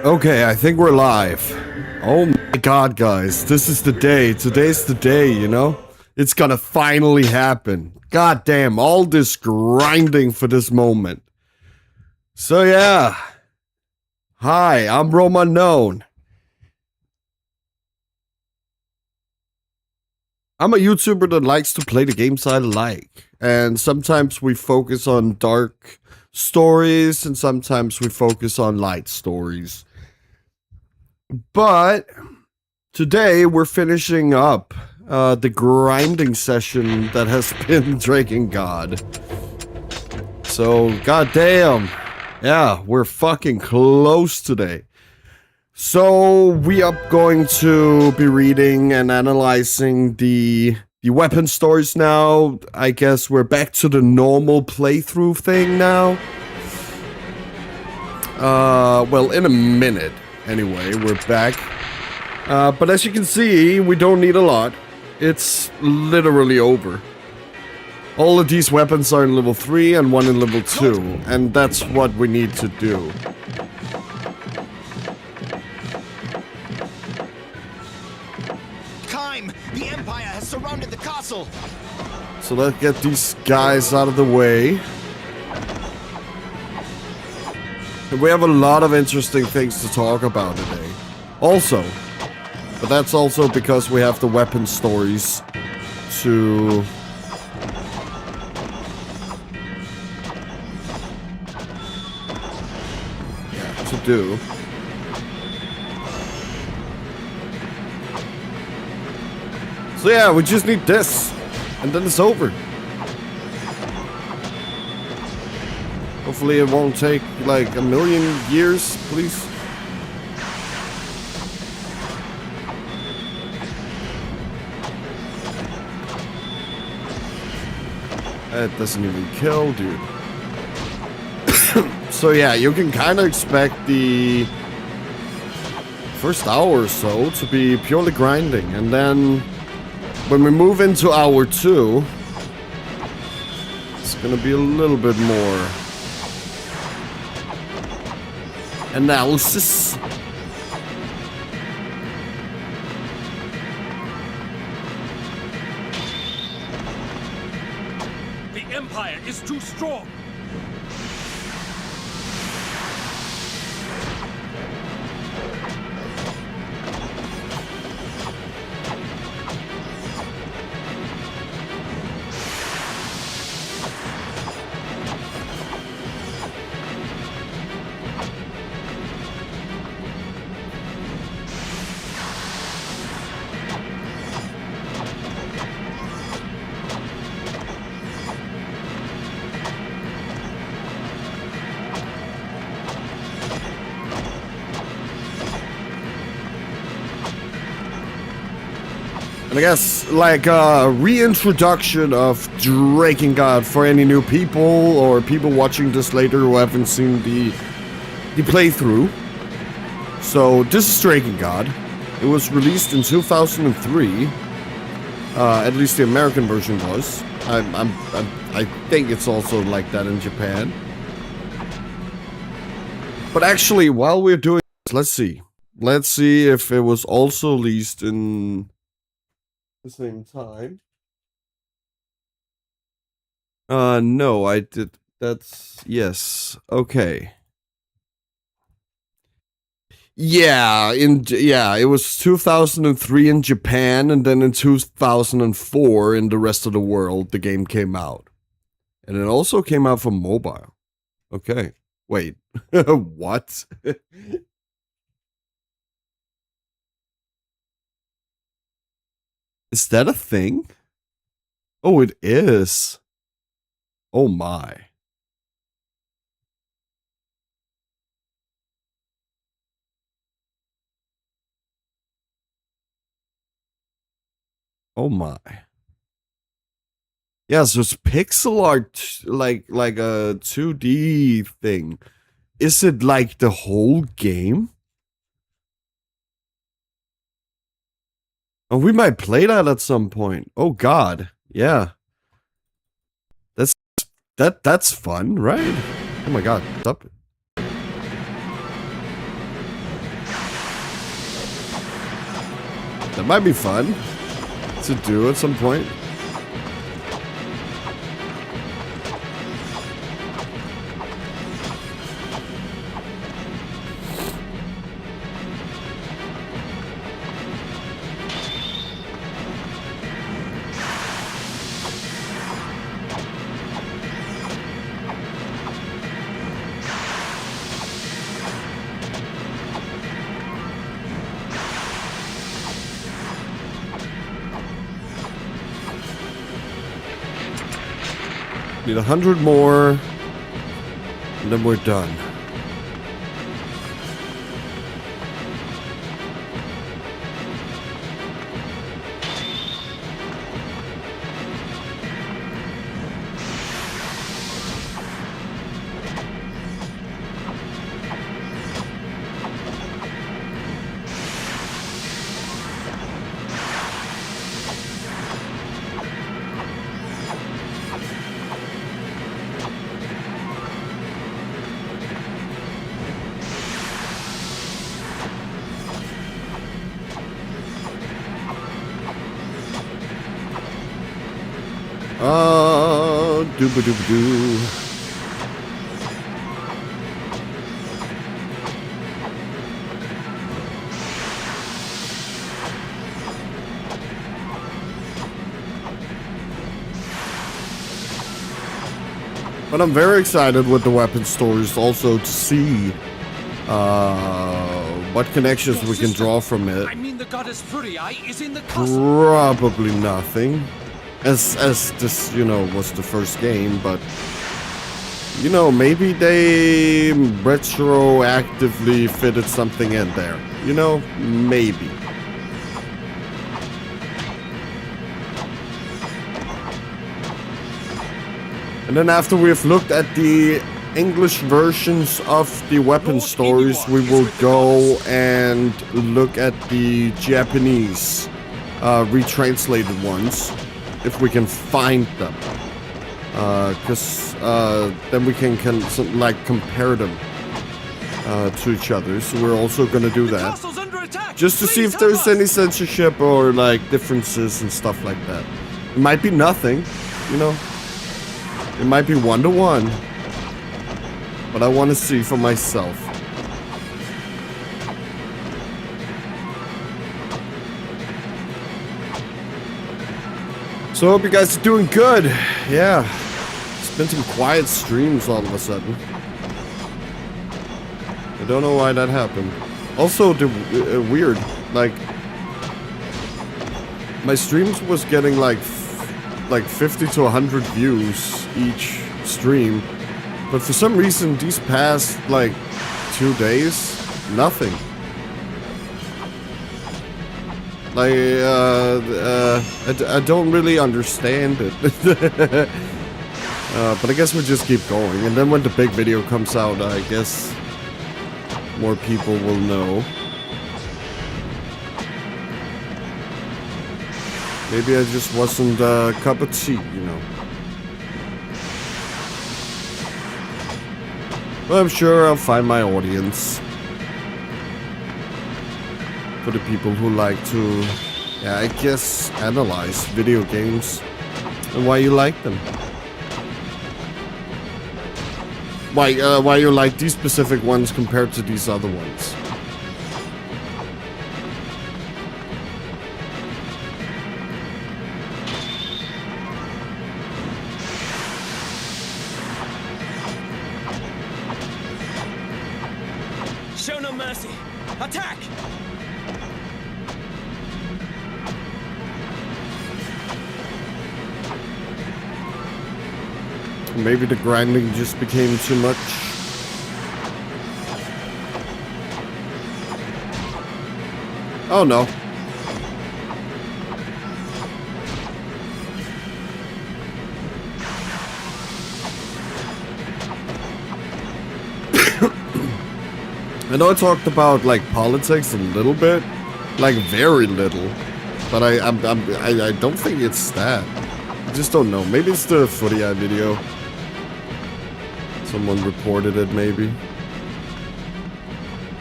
Okay, I think we're live. Oh my god, guys. This is the day. Today's the day, you know? It's gonna finally happen. God damn, all this grinding for this moment. So yeah. Hi, I'm Rome Unknown. I'm a YouTuber that likes to play the games I like. And sometimes we focus on dark stories, and sometimes we focus on light stories. But today we're finishing up the grinding session that has been Drakengard. So, goddamn. Yeah, we're fucking close today. So, we are going to be reading and analyzing the weapon stories now. I guess we're back to the normal playthrough thing now. Well, in a minute. Anyway, we're back. But as you can see, we don't need a lot. It's literally over. All of these weapons are in level 3 and one in level 2. And that's what we need to do. Time! The Empire has surrounded the castle! So let's get these guys out of the way. And we have a lot of interesting things to talk about today. Also, but that's also because we have the weapon stories to... yeah, to do. So yeah, we just need this, and then it's over. Hopefully it won't take like a million years, please. That doesn't even kill, dude. So yeah, you can kind of expect the first hour or so to be purely grinding. And then when we move into hour 2, it's gonna be a little bit more analysis. The Empire is too strong. And I guess, like, a reintroduction of Drakengard for any new people or people watching this later who haven't seen the playthrough. So, this is Drakengard. It was released in 2003. At least the American version was. I think it's also like that in Japan. But actually, while we're doing this, let's see. Let's see if it was also released in the same time. No, I did. That's yes. Okay. Yeah, it was 2003 in Japan, and then in 2004 in the rest of the world, the game came out. And it also came out for mobile. Okay. Wait. What? Is that a thing? Oh, it is. Oh my. Oh my. Yeah, so it's pixel art, like a 2D thing. Is it like the whole game? Oh, we might play that at some point. Oh god. Yeah. That's fun, right? Oh my god, stop it. That might be fun to do at some point. Need 100 more, and then we're done. Dooba-dooba-doo. But I'm very excited with the weapon stores also to see what connections we can draw from it. I mean, the goddess Furii is in the castle. Probably nothing. As this, you know, was the first game, but you know, maybe they retroactively fitted something in there. You know, maybe. And then after we've looked at the English versions of the weapon stories, we will go and look at the Japanese retranslated ones. If we can find them, because then we can like compare them to each other. So we're also gonna do that, just to see if there's any censorship or like differences and stuff like that. It might be nothing, you know. It might be 1-to-1, but I want to see for myself. So I hope you guys are doing good. Yeah, it's been some quiet streams all of a sudden. I don't know why that happened. Also, weird, like my streams was getting like 50 to 100 views each stream, but for some reason these past like 2 days, nothing. Like, I don't really understand it. But I guess we'll just keep going. And then when the big video comes out, I guess more people will know. Maybe I just wasn't a cup of tea, you know. But I'm sure I'll find my audience. For the people who like to, yeah, I guess, analyze video games and why you like them. Why you like these specific ones compared to these other ones. Show no mercy. Attack! Maybe the grinding just became too much. Oh no. I know I talked about like politics a little bit, like very little, but I don't think it's that. I just don't know. Maybe it's the Furii video. Someone reported it, maybe.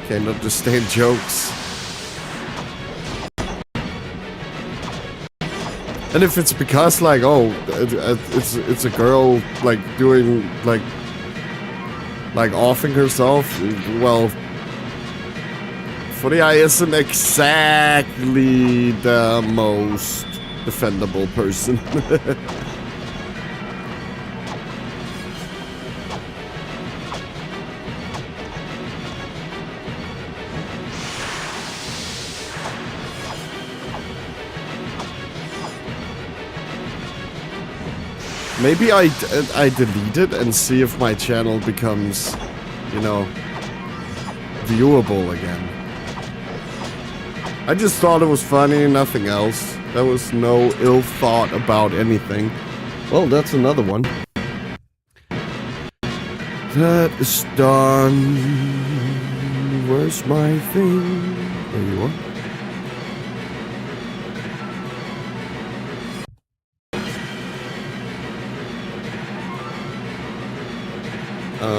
Can't understand jokes. And if it's because like, oh, it's a girl like doing like offing herself, well, Footy Eye isn't exactly the most defendable person. Maybe I delete it and see if my channel becomes, you know, viewable again. I just thought it was funny, nothing else. There was no ill thought about anything. Well, that's another one. That is done. Where's my thing? There you are.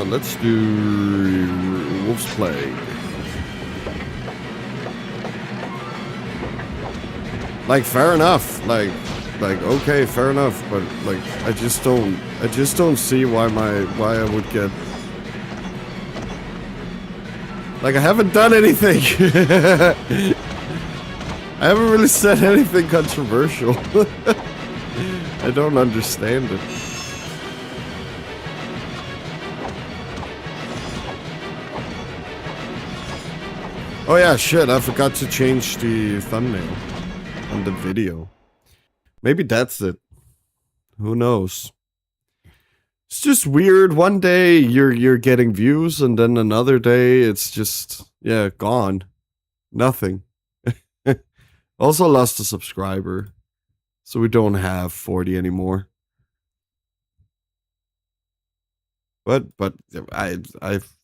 Let's do Wolf's Plague. Like, fair enough. Like, okay, fair enough. But like, I just don't see why I would get. Like, I haven't done anything. I haven't really said anything controversial. I don't understand it. Oh yeah, shit, I forgot to change the thumbnail on the video. Maybe that's it. Who knows? It's just weird. One day you're getting views and then another day it's just, yeah, gone. Nothing. Also lost a subscriber. So we don't have 40 anymore. But I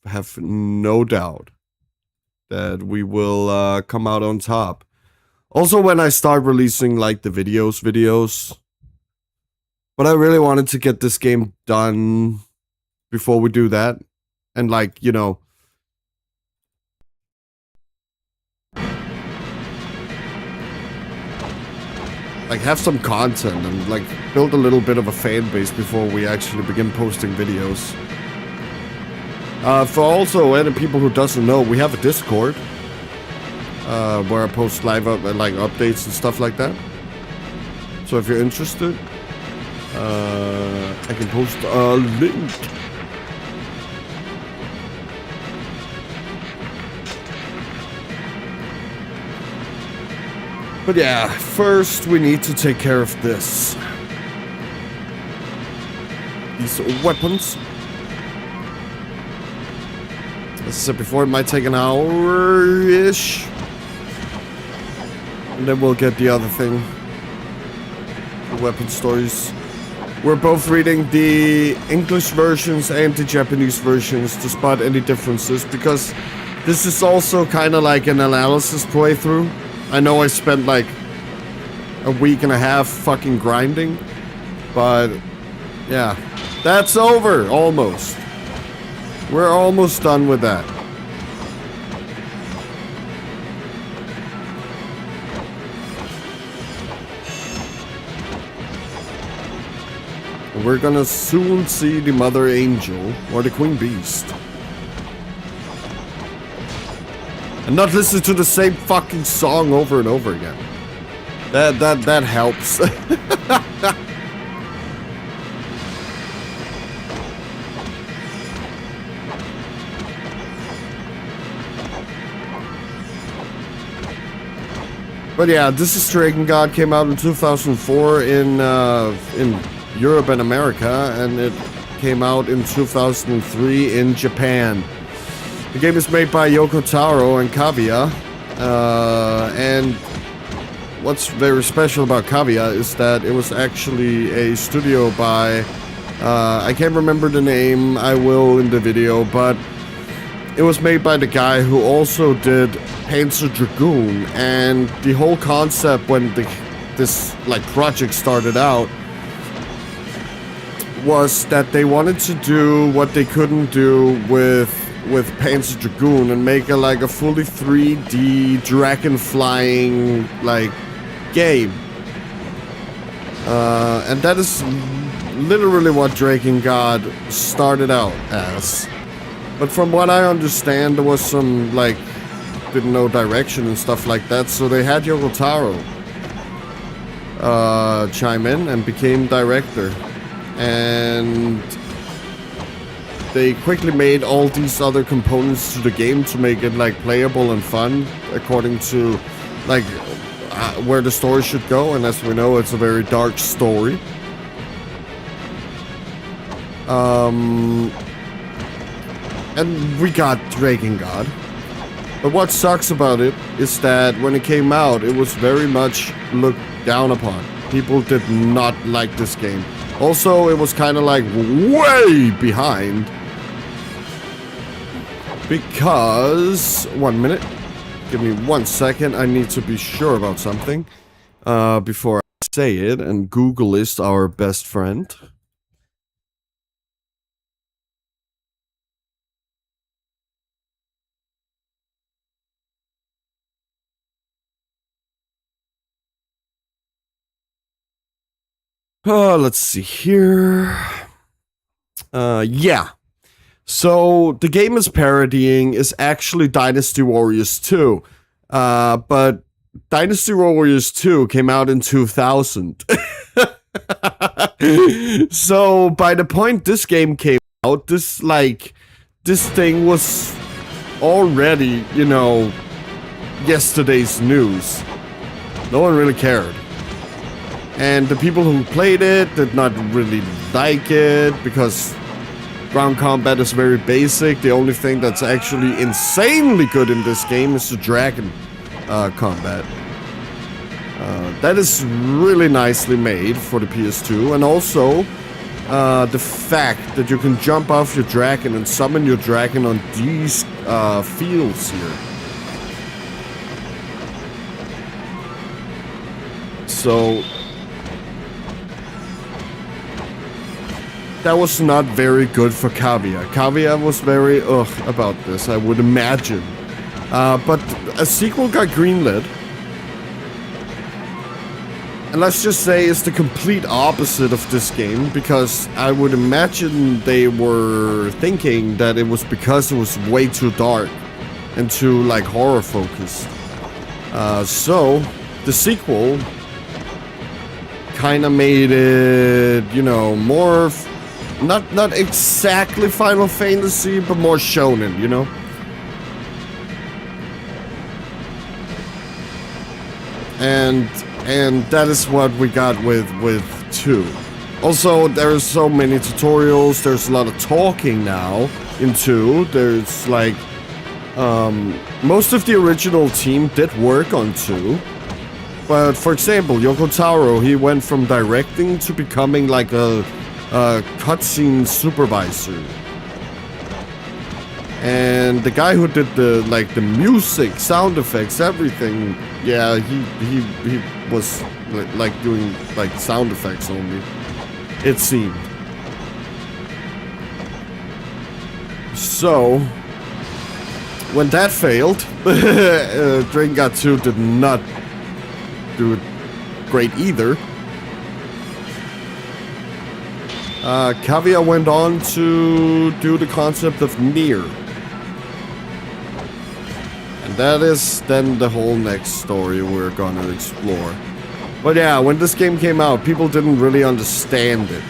have no doubt that we will come out on top. Also, when I start releasing like the videos. But I really wanted to get this game done before we do that. And like, you know, like have some content and like build a little bit of a fan base before we actually begin posting videos. For also any people who doesn't know, we have a Discord where I post live like updates and stuff like that. So if you're interested, I can post a link. But yeah, first we need to take care of this. These weapons. As I said before, it might take an hour-ish. And then we'll get the other thing. The weapon stories. We're both reading the English versions and the Japanese versions to spot any differences, because this is also kind of like an analysis playthrough. I know I spent like a week and a half fucking grinding, but yeah, that's over, almost. We're almost done with that. We're gonna soon see the Mother Angel or the Queen Beast. And not listen to the same fucking song over and over again. That helps. But yeah, this is Drakengard, came out in 2004 in Europe and America, and it came out in 2003 in Japan. The game is made by Yoko Taro and Kavia, and what's very special about Kavia is that it was actually a studio by, I can't remember the name, I will in the video, but it was made by the guy who also did Panzer Dragoon, and the whole concept when this like project started out was that they wanted to do what they couldn't do with Panzer Dragoon and make a fully 3D dragon flying like game. And that is literally what Drakengard started out as. But from what I understand, there was some, like, didn't know direction and stuff like that, so they had Yoko Taro chime in and became director. And they quickly made all these other components to the game to make it, like, playable and fun according to, like, where the story should go. And as we know, it's a very dark story. And we got Drakengard. But what sucks about it is that when it came out, it was very much looked down upon. People did not like this game. Also, it was kind of like way behind. Because, 1 minute. Give me 1 second. I need to be sure about something before I say it. And Google is our best friend. Let's see here. Yeah. So the game is parodying is actually Dynasty Warriors 2. But Dynasty Warriors 2 came out in 2000. So by the point this game came out, this thing was already, you know, yesterday's news. No one really cared. And the people who played it did not really like it because ground combat is very basic. The only thing that's actually insanely good in this game is the dragon combat. That is really nicely made for the PS2. And also, the fact that you can jump off your dragon and summon your dragon on these fields here. So that was not very good for Kavia. Kavia was very about this, I would imagine. But a sequel got greenlit. And let's just say it's the complete opposite of this game, because I would imagine they were thinking that it was because it was way too dark and too, like, horror focused. So the sequel kind of made it, you know, more not exactly Final Fantasy, but more shonen, you know. And that is what we got with 2. Also, there's so many tutorials. There's a lot of talking now in 2. There's like most of the original team did work on 2. But for example, Yoko Taro, he went from directing to becoming like a cutscene supervisor. And the guy who did the music, sound effects, everything, yeah, he was like doing like sound effects only, it seemed. So when that failed, Drakengard 2 did not do it great either. Kavia went on to do the concept of Nier. And that is then the whole next story we're gonna explore. But yeah, when this game came out, people didn't really understand it.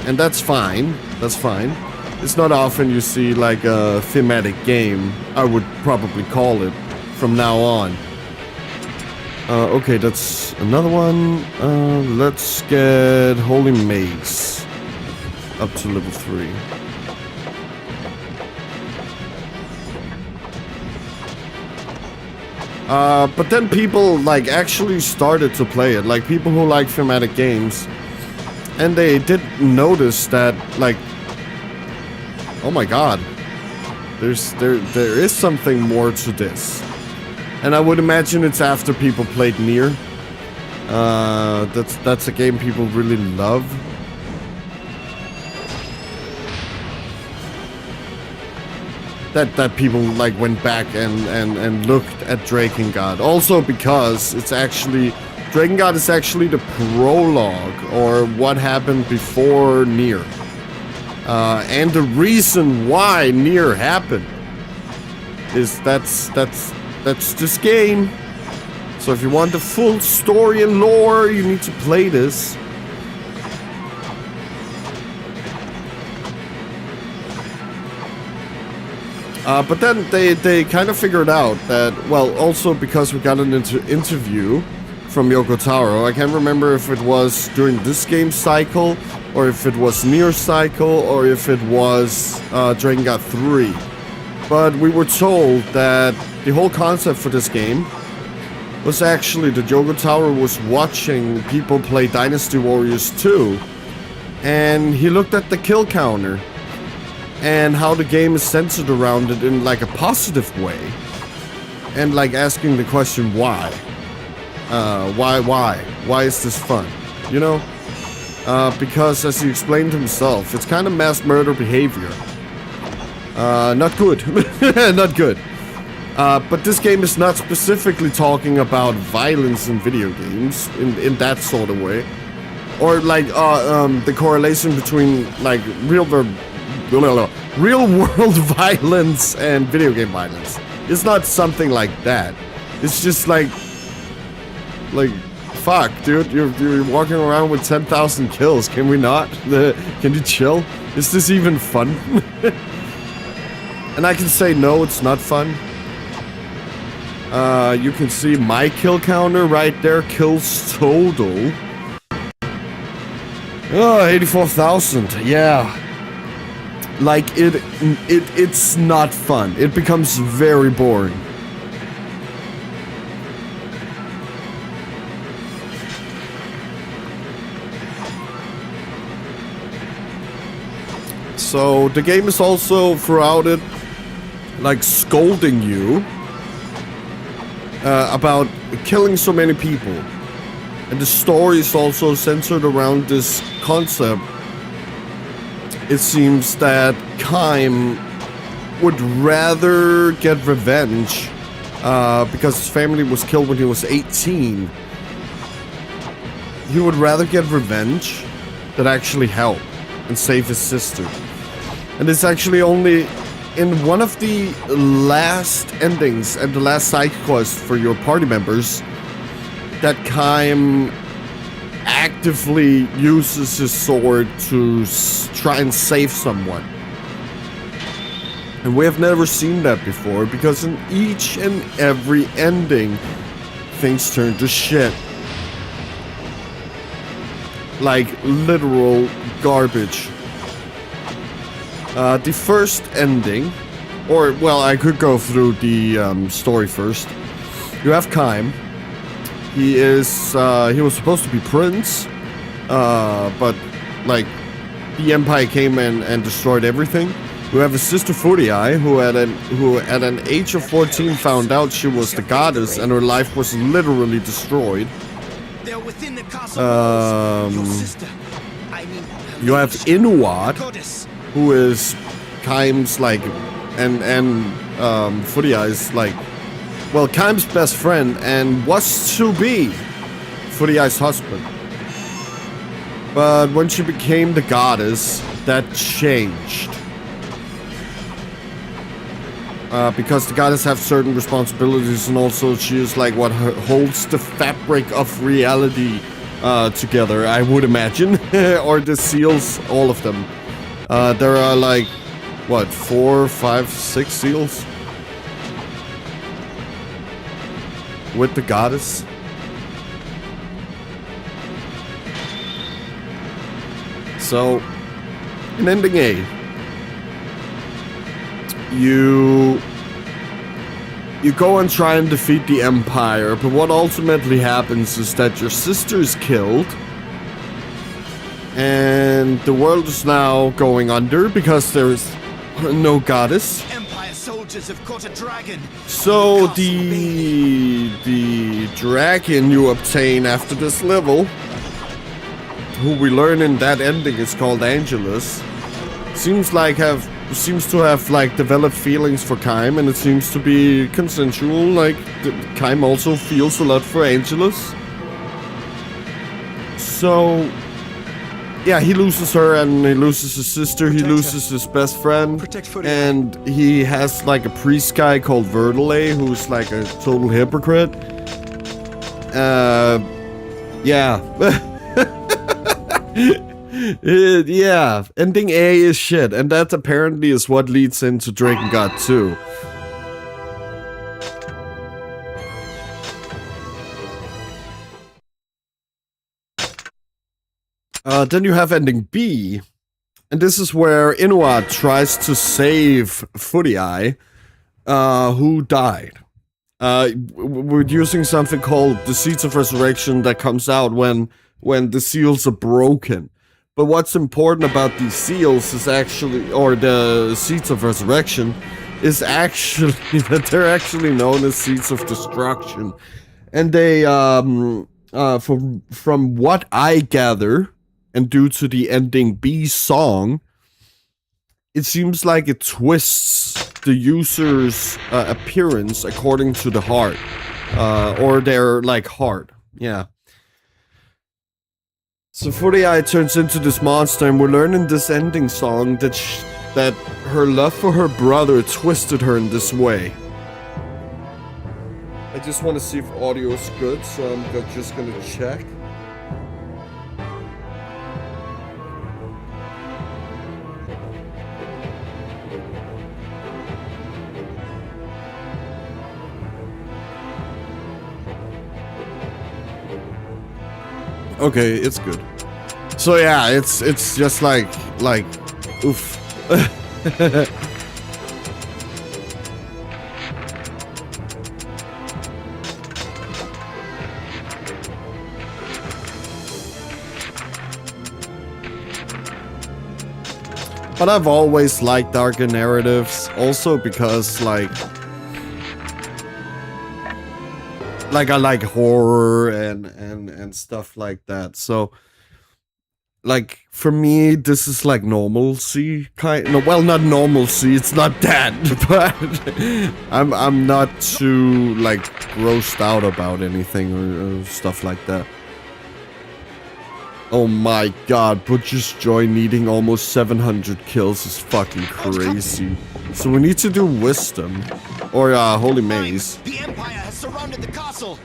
And that's fine. That's fine. It's not often you see like a thematic game, I would probably call it, from now on. Okay, that's another one. Let's get Holy Maze up to level 3. But then people like actually started to play it, like people who like thematic games, and they did notice that, like, oh my god, there is something more to this. And I would imagine it's after people played Nier. That's a game people really love. That people like went back and looked at Drakengard. Also because it's actually Drakengard is actually the prologue, or what happened before Nier. And the reason why Nier happened is that's this game. So if you want the full story and lore, you need to play this. But then they kind of figured out that, well, also because we got an interview from Yoko Taro. I can't remember if it was during this game cycle, or if it was Nier cycle, or if it was Drakengard 3. But we were told that the whole concept for this game was actually that Yoko Taro was watching people play Dynasty Warriors 2, and he looked at the kill counter and how the game is centered around it in like a positive way, and like asking the question why is this fun, you know? Because as he explained himself, it's kind of mass murder behavior. Not good. Not good. But this game is not specifically talking about violence in video games in that sort of way, or like the correlation between like real world violence and video game violence. It's not something like that. It's just like fuck, dude, you're walking around with 10,000 kills. Can we not? Can you chill? Is this even fun? And I can say no, it's not fun. You can see my kill counter right there, kills total. Oh, 84,000, yeah. Like, it's not fun. It becomes very boring. So, the game is also, throughout it, like, scolding you about killing so many people. And the story is also centered around this concept. It seems that Kaim would rather get revenge because his family was killed when he was 18. He would rather get revenge than actually help and save his sister. And it's actually only in one of the last endings and the last side quest for your party members that Kaim actively uses his sword to try and save someone. And we have never seen that before, because in each and every ending, things turn to shit. Like literal garbage. The first ending, or well, I could go through the story first. You have Kaim. He was supposed to be prince, but like the Empire came in and destroyed everything. You have his sister Furiai, who at an age of 14 found out she was the goddess, and her life was literally destroyed. They're within the castle walls. Your sister. I mean, You have Inuad, goddess. who is Kaim's like, and Furiai's like, well, Kaim's best friend, and was to be Furiai's husband. But when she became the goddess, that changed. Because the goddess have certain responsibilities, and also she is like what holds the fabric of reality together, I would imagine. Or the seals, all of them. There are like, what, 4, 5, 6 seals? With the goddess. So, in ending A, you go and try and defeat the Empire, but what ultimately happens is that your sister is killed, and the world is now going under because there is no goddess. Empire soldiers have caught a dragon. So the dragon you obtain after this level, who we learn in that ending is called Angelus, seems to have like developed feelings for Kaim, and it seems to be consensual. Like Kaim also feels a lot for Angelus. So, yeah, he loses her and he loses his sister, he loses his best friend, and he has like a priest guy called Verdelay who's like a total hypocrite. Yeah. Yeah, ending A is shit, and that apparently is what leads into Drakengard 2. Then you have ending B, and this is where Inuart tries to save Footy Eye, who died. We're using something called the Seeds of Resurrection that comes out when the seals are broken. But what's important about these seals is actually, or the Seeds of Resurrection, is actually that they're actually known as Seeds of Destruction. And they, from what I gather, and due to the ending B song, it seems like it twists the user's appearance according to the heart, or their like heart. Yeah. So Footy Eye turns into this monster, and we learn in this ending song that that her love for her brother twisted her in this way. I just want to see if audio is good, so I'm just gonna check. Okay, it's good. So yeah, it's just like oof. But I've always liked darker narratives, also because like I like horror and stuff like that. So like for me, this is like normalcy kind. No, well, not normalcy. It's not that, but I'm not too like grossed out about anything or stuff like that. Oh my god, Butcher's Joy needing almost 700 kills is fucking crazy. So we need to do Wisdom, or Holy Maze. The Empire has surrounded the castle.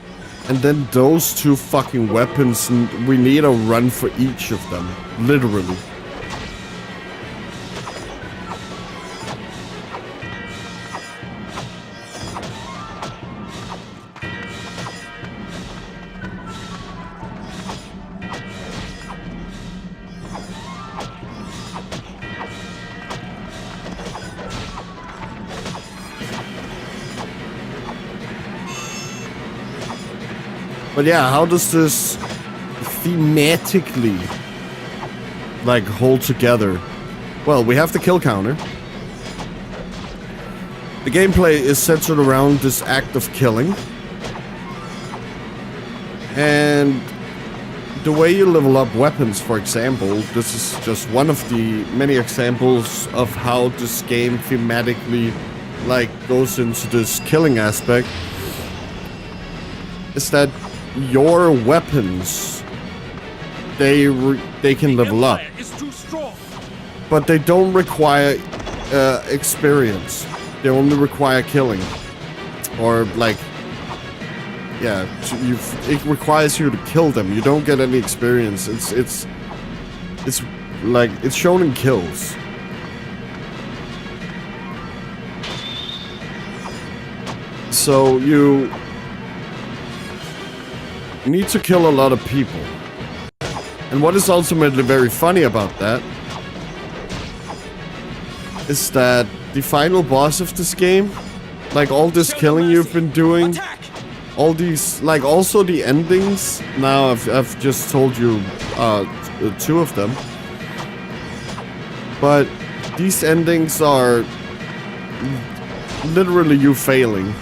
And then those two fucking weapons, and we need a run for each of them. Literally. But yeah, how does this thematically like hold together? Well, we have the kill counter. The gameplay is centered around this act of killing. And the way you level up weapons, for example, this is just one of the many examples of how this game thematically like goes into this killing aspect, is that your weapons, they can level up, but they don't require experience. They only require killing, or like, yeah, it requires you to kill them. You don't get any experience. It's like it's shown in kills. So you need to kill a lot of people. And what is ultimately very funny about that is that the final boss of this game, like all this killing you've been doing, all these, like also the endings, now I've just told you two of them, but these endings are literally you failing.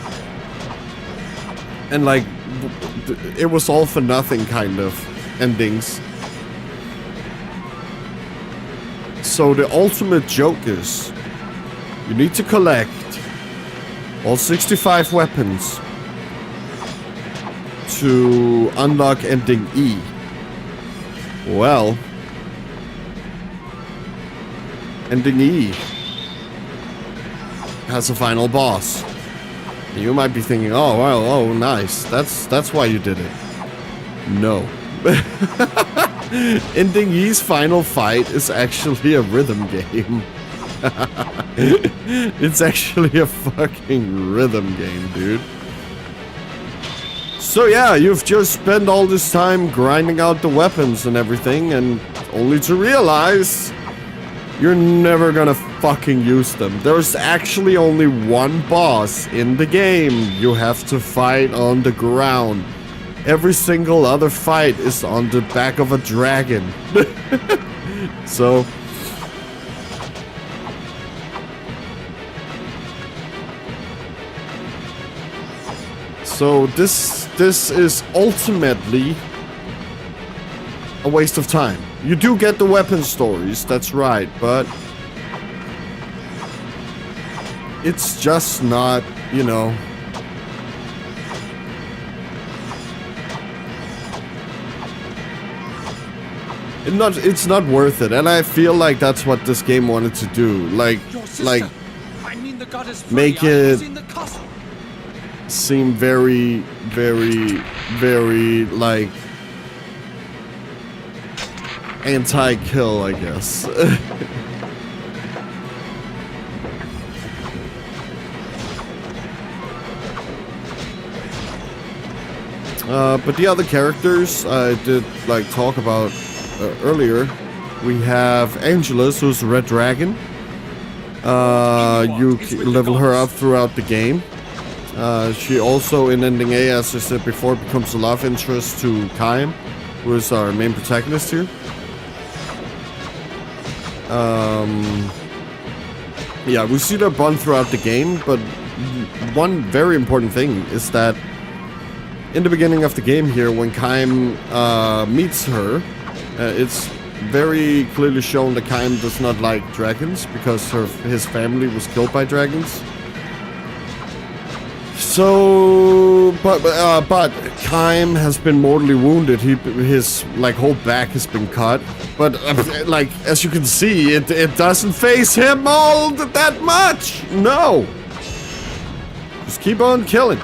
And like, it was all for nothing kind of endings. So the ultimate joke is you need to collect all 65 weapons to unlock ending E. Well, ending E has a final boss. You might be thinking, oh well, oh nice. That's why you did it. No. Ending E's final fight is actually a rhythm game. It's actually a fucking rhythm game, dude. So yeah, you've just spent all this time grinding out the weapons and everything, and only to realize you're never gonna fucking use them. There's actually only one boss in the game you have to fight on the ground. Every single other fight is on the back of a dragon. So this is ultimately a waste of time. You do get the weapon stories, that's right, but it's just not, you know, it's not worth it, and I feel like that's what this game wanted to do, like I mean the goddess make Freya it is in the castle. seem very, very, very like anti-kill, I guess. But the other characters I did like talk about earlier. We have Angelus, who's a red dragon. You level her up throughout the game. She also, in ending A, as I said before, becomes a love interest to Kaim, who is our main protagonist here. Yeah, we see their bond throughout the game, but one very important thing is that in the beginning of the game here, when Kaim meets her, it's very clearly shown that Kaim does not like dragons because his family was killed by dragons. So, but Kaim has been mortally wounded. His like whole back has been cut. But like as you can see, it doesn't faze him all that much. No, just keep on killing.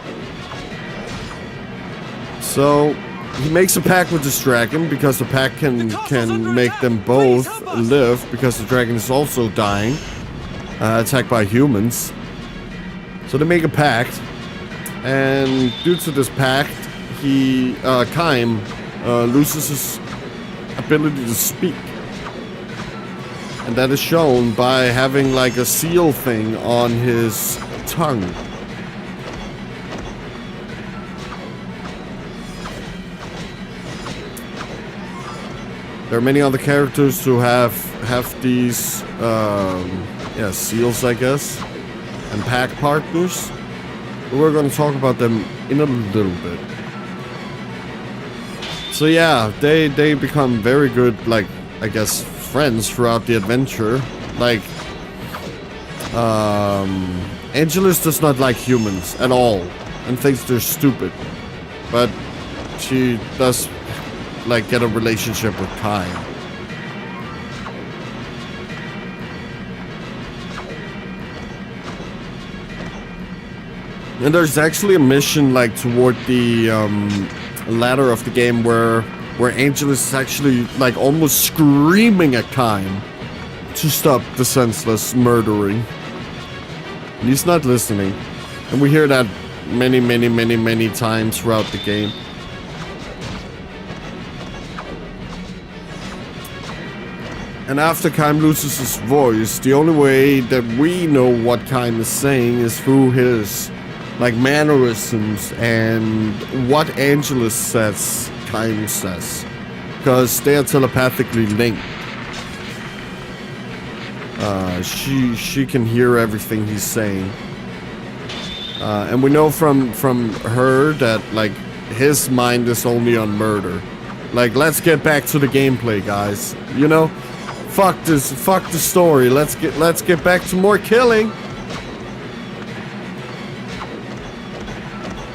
So he makes a pact with this dragon because the pact can make them both live, because the dragon is also dying, attacked by humans. So they make a pact. And due to this pact, Kaim loses his ability to speak. And that is shown by having like a seal thing on his tongue. There are many other characters who have these seals, I guess, and pack partners. We're going to talk about them in a little bit. So yeah, they become very good, like, I guess, friends throughout the adventure. Like, Angelus does not like humans at all and thinks they're stupid. But she does, like, get a relationship with Kaim. And there's actually a mission like toward the ladder of the game where Angelus is actually like almost screaming at Kaim to stop the senseless murdering. And he's not listening. And we hear that many times throughout the game. And after Kaim loses his voice, the only way that we know what Kaim is saying is through his like mannerisms and what Angelus says, Kaim says, because they are telepathically linked. She can hear everything he's saying, and we know from her that like his mind is only on murder. Like, let's get back to the gameplay, guys. You know, fuck the story. Let's get back to more killing.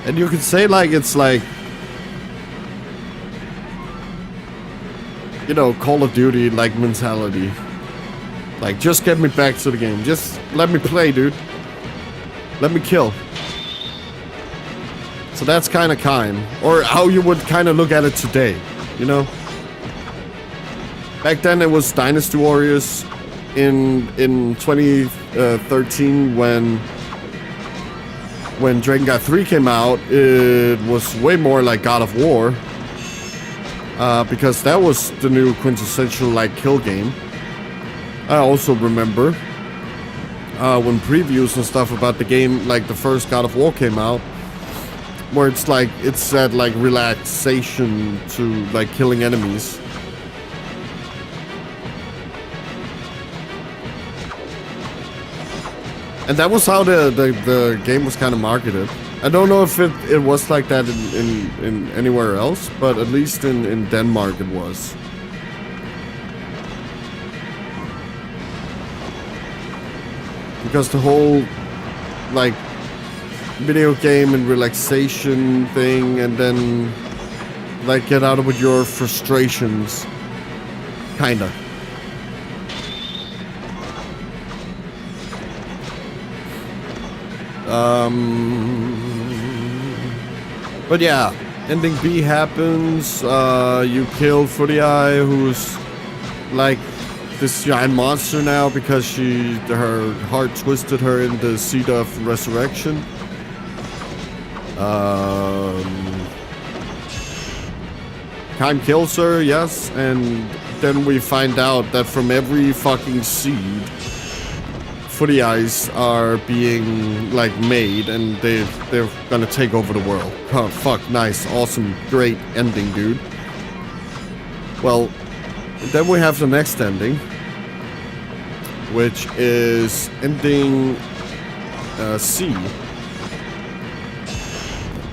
And you could say like it's like you know, Call of Duty like mentality. Like, just get me back to the game. Just let me play, dude. Let me kill. So that's kind of or how you would kind of look at it today, you know? Back then it was Dynasty Warriors. In 2013 when Drakengard 3 came out, it was way more like God of War. Because that was the new quintessential like kill game. I also remember when previews and stuff about the game, like the first God of War came out, where it's like, it said like relaxation to like killing enemies. And that was how the game was kind of marketed. I don't know if it was like that in anywhere else, but at least in Denmark it was. Because the whole, like, video game and relaxation thing, and then, like, get out with your frustrations. Kinda. But yeah, ending B happens. You kill Footy Eye, who's like this giant monster now because her heart twisted her in the seed of resurrection. Kime kills her, yes, and then we find out that from every fucking seed, Footy Eyes are being like made, and they're gonna take over the world. Oh fuck, nice, awesome, great ending, dude. Well, then we have the next ending, which is ending C,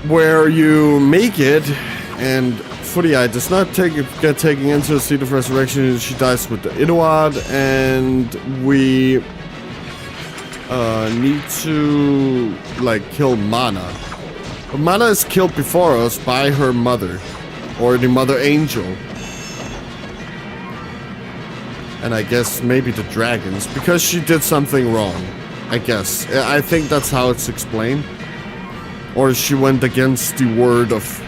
where you make it, and Footy Eye does not get taken into the Seed of Resurrection. She dies with the Inuad, and we need to like kill Mana. But Mana is killed before us by her mother, or the Mother Angel. And I guess maybe the dragons, because she did something wrong. I guess. I think that's how it's explained. Or she went against the word of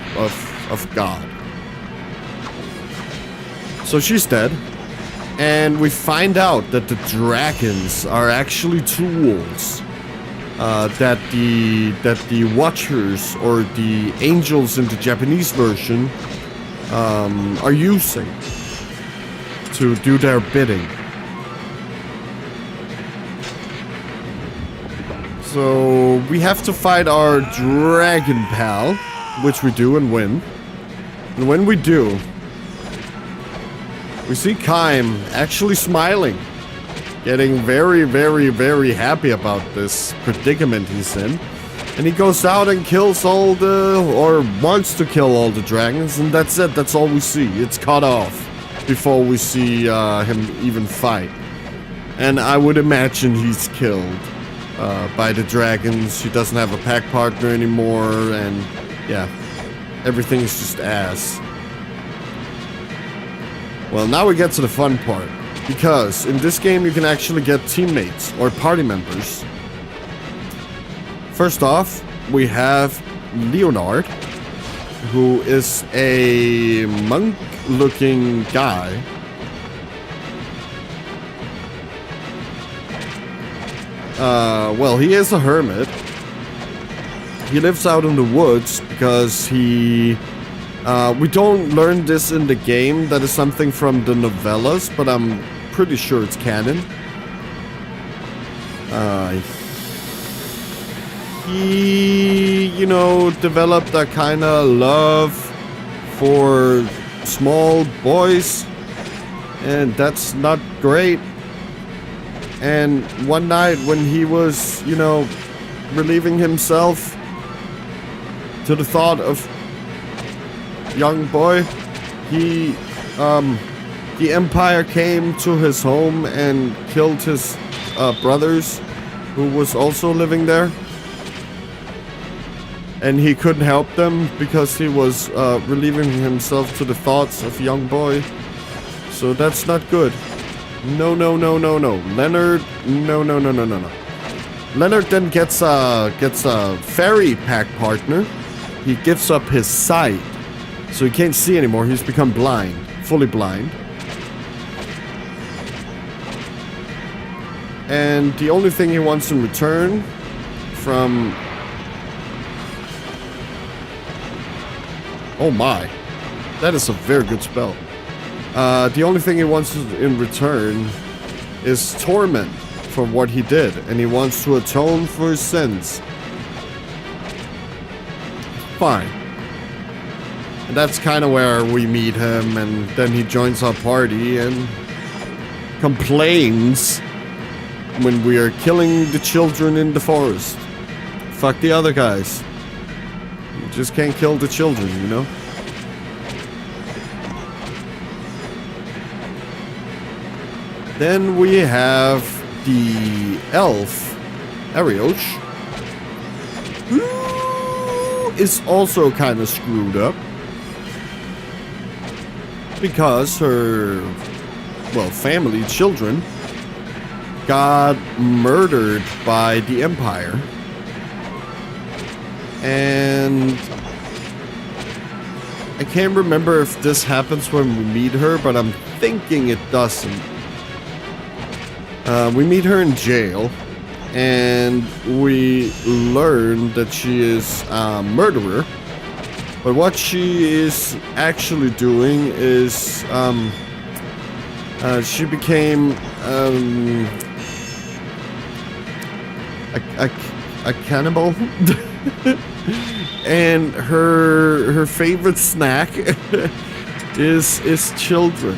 God. So she's dead. And we find out that the dragons are actually tools that the watchers, or the angels in the Japanese version, are using to do their bidding. So we have to fight our dragon pal, which we do and win. And when we do, we see Kime actually smiling, getting very, very, very happy about this predicament he's in. And he goes out and kills or wants to kill all the dragons, and that's it, that's all we see. It's cut off before we see him even fight. And I would imagine he's killed by the dragons. He doesn't have a pack partner anymore, and yeah, everything is just ass. Well, now we get to the fun part, because in this game you can actually get teammates or party members. First off, we have Leonard, who is a monk-looking guy. Well, he is a hermit. He lives out in the woods because we don't learn this in the game. That is something from the novellas, but I'm pretty sure it's canon. He, you know, developed a kind of love for small boys, and that's not great. And one night when he was, you know, relieving himself to the thought of young boy, the Empire came to his home and killed his brothers, who was also living there. And he couldn't help them because he was relieving himself to the thoughts of young boy. So that's not good. No, no, no, no, no. Leonard, no, no, no, no, no, no. Leonard then gets a fairy pack partner. He gives up his sight, so he can't see anymore. He's become blind, fully blind. And the only thing he wants in return from... Oh my. That is a very good spell. The only thing he wants in return is torment for what he did. And he wants to atone for his sins. Fine. And that's kind of where we meet him. And then he joins our party and complains when we are killing the children in the forest. Fuck the other guys. You just can't kill the children, you know? Then we have the elf, Arioch, who is also kind of screwed up. Because her, well, family, children, got murdered by the Empire. And I can't remember if this happens when we meet her, but I'm thinking it doesn't. We meet her in jail, and we learn that she is a murderer. But what she is actually doing is she became a cannibal. And her favorite snack is children.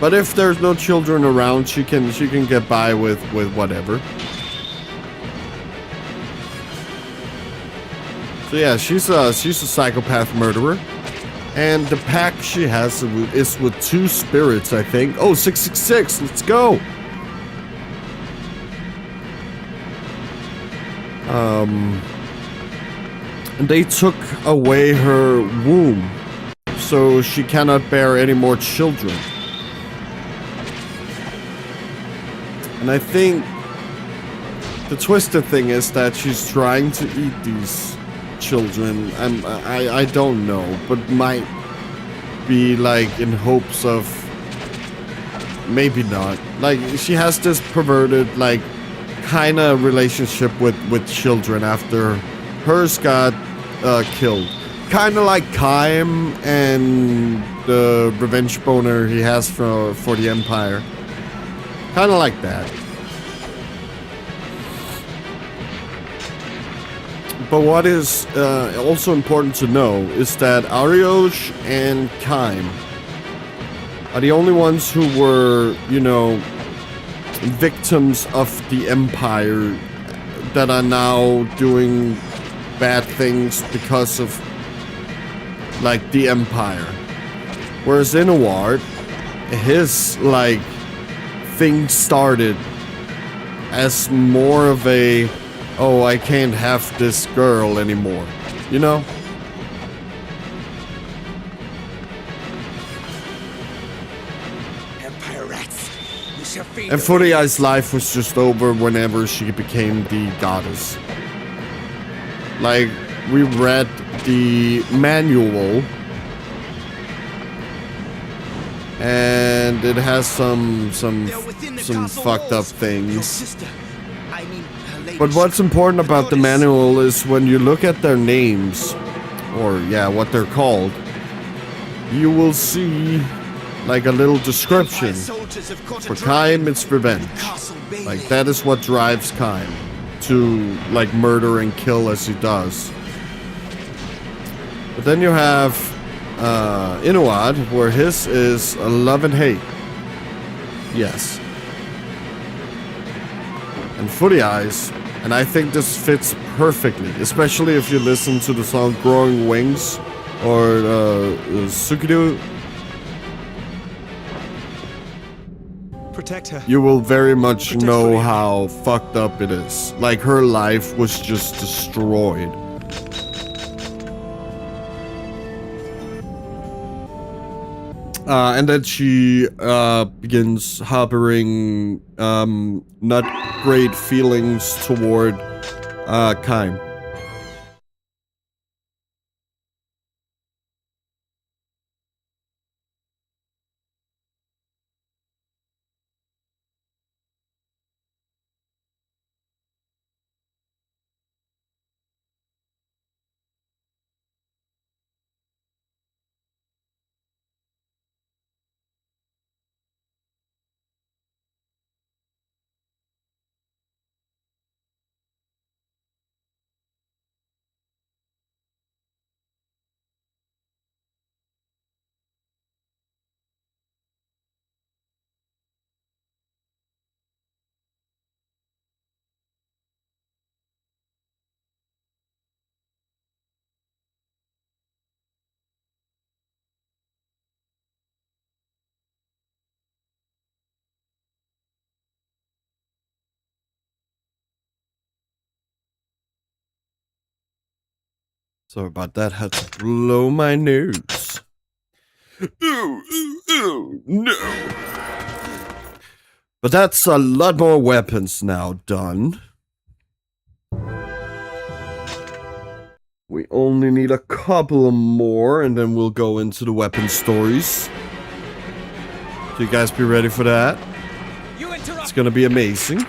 But if there's no children around, she can get by with whatever. So yeah, she's a psychopath murderer. And the pack she has is with 2 spirits, I think. Oh, 666, let's go! And they took away her womb, so she cannot bear any more children. And I think the twisted thing is that she's trying to eat these children, and I don't know, but might be like in hopes of maybe not. Like she has this perverted like kind of relationship with children after hers got killed. Kind of like Kaim and the revenge boner he has for the Empire. Kind of like that. But what is also important to know is that Arioch and Kaim are the only ones who were, you know, victims of the Empire that are now doing bad things because of, like, the Empire. Whereas Inuart, his, like, thing started as more of a, oh, I can't have this girl anymore, you know? Empire rats, we shall feed And Furia's life was just over whenever she became the goddess. Like, we read the manual, and it has some fucked up things. But what's important about the manual is when you look at their names, or yeah, what they're called, you will see like a little description. For Kaim, it's revenge. Like that is what drives Kaim to like murder and kill as he does. But then you have Inuad, where his is love and hate. Yes. And Footy Eyes, and I think this fits perfectly, especially if you listen to the song Growing Wings or Sukido. Protect her. You will very much know how fucked up it is. Like her life was just destroyed. And then she begins harboring not great feelings toward Kaim. Sorry about that, had to blow my nose. No. But that's a lot more weapons now done. We only need a couple more and then we'll go into the weapon stories. So you guys be ready for that? It's gonna be amazing.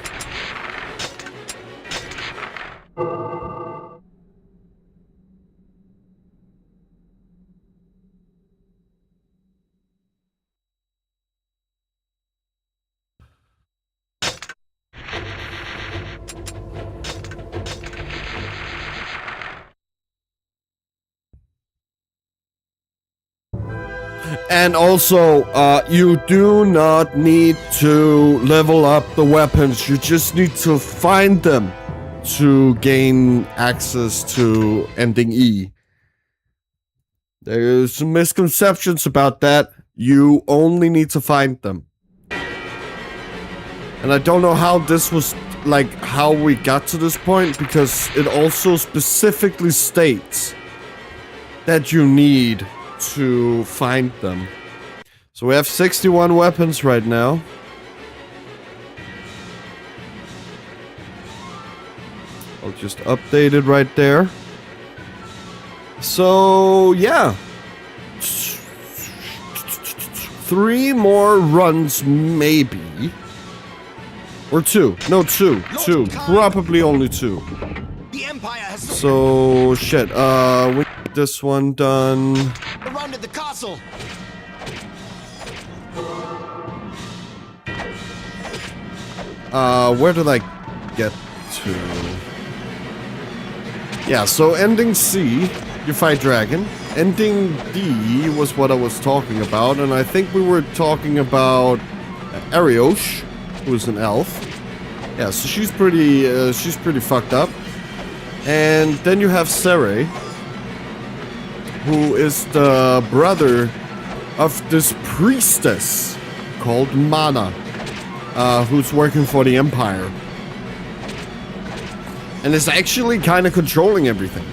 And also, you do not need to level up the weapons. You just need to find them to gain access to ending E. There's some misconceptions about that. You only need to find them. And I don't know how this was, like, how we got to this point, because it also specifically states that you need to find them. So we have 61 weapons right now. I'll just update it right there. So yeah, 3 more runs maybe, or 2. No, 2. Probably only 2. The Empire has So shit. We get this one done. surrounded the castle. Where did I get to? Yeah, so ending C, you fight dragon. Ending D was what I was talking about, and I think we were talking about Ariosh, who's an elf. Yeah, so she's pretty fucked up. And then you have Sere, who is the brother of this priestess called Mana, who's working for the Empire. And is actually kind of controlling everything.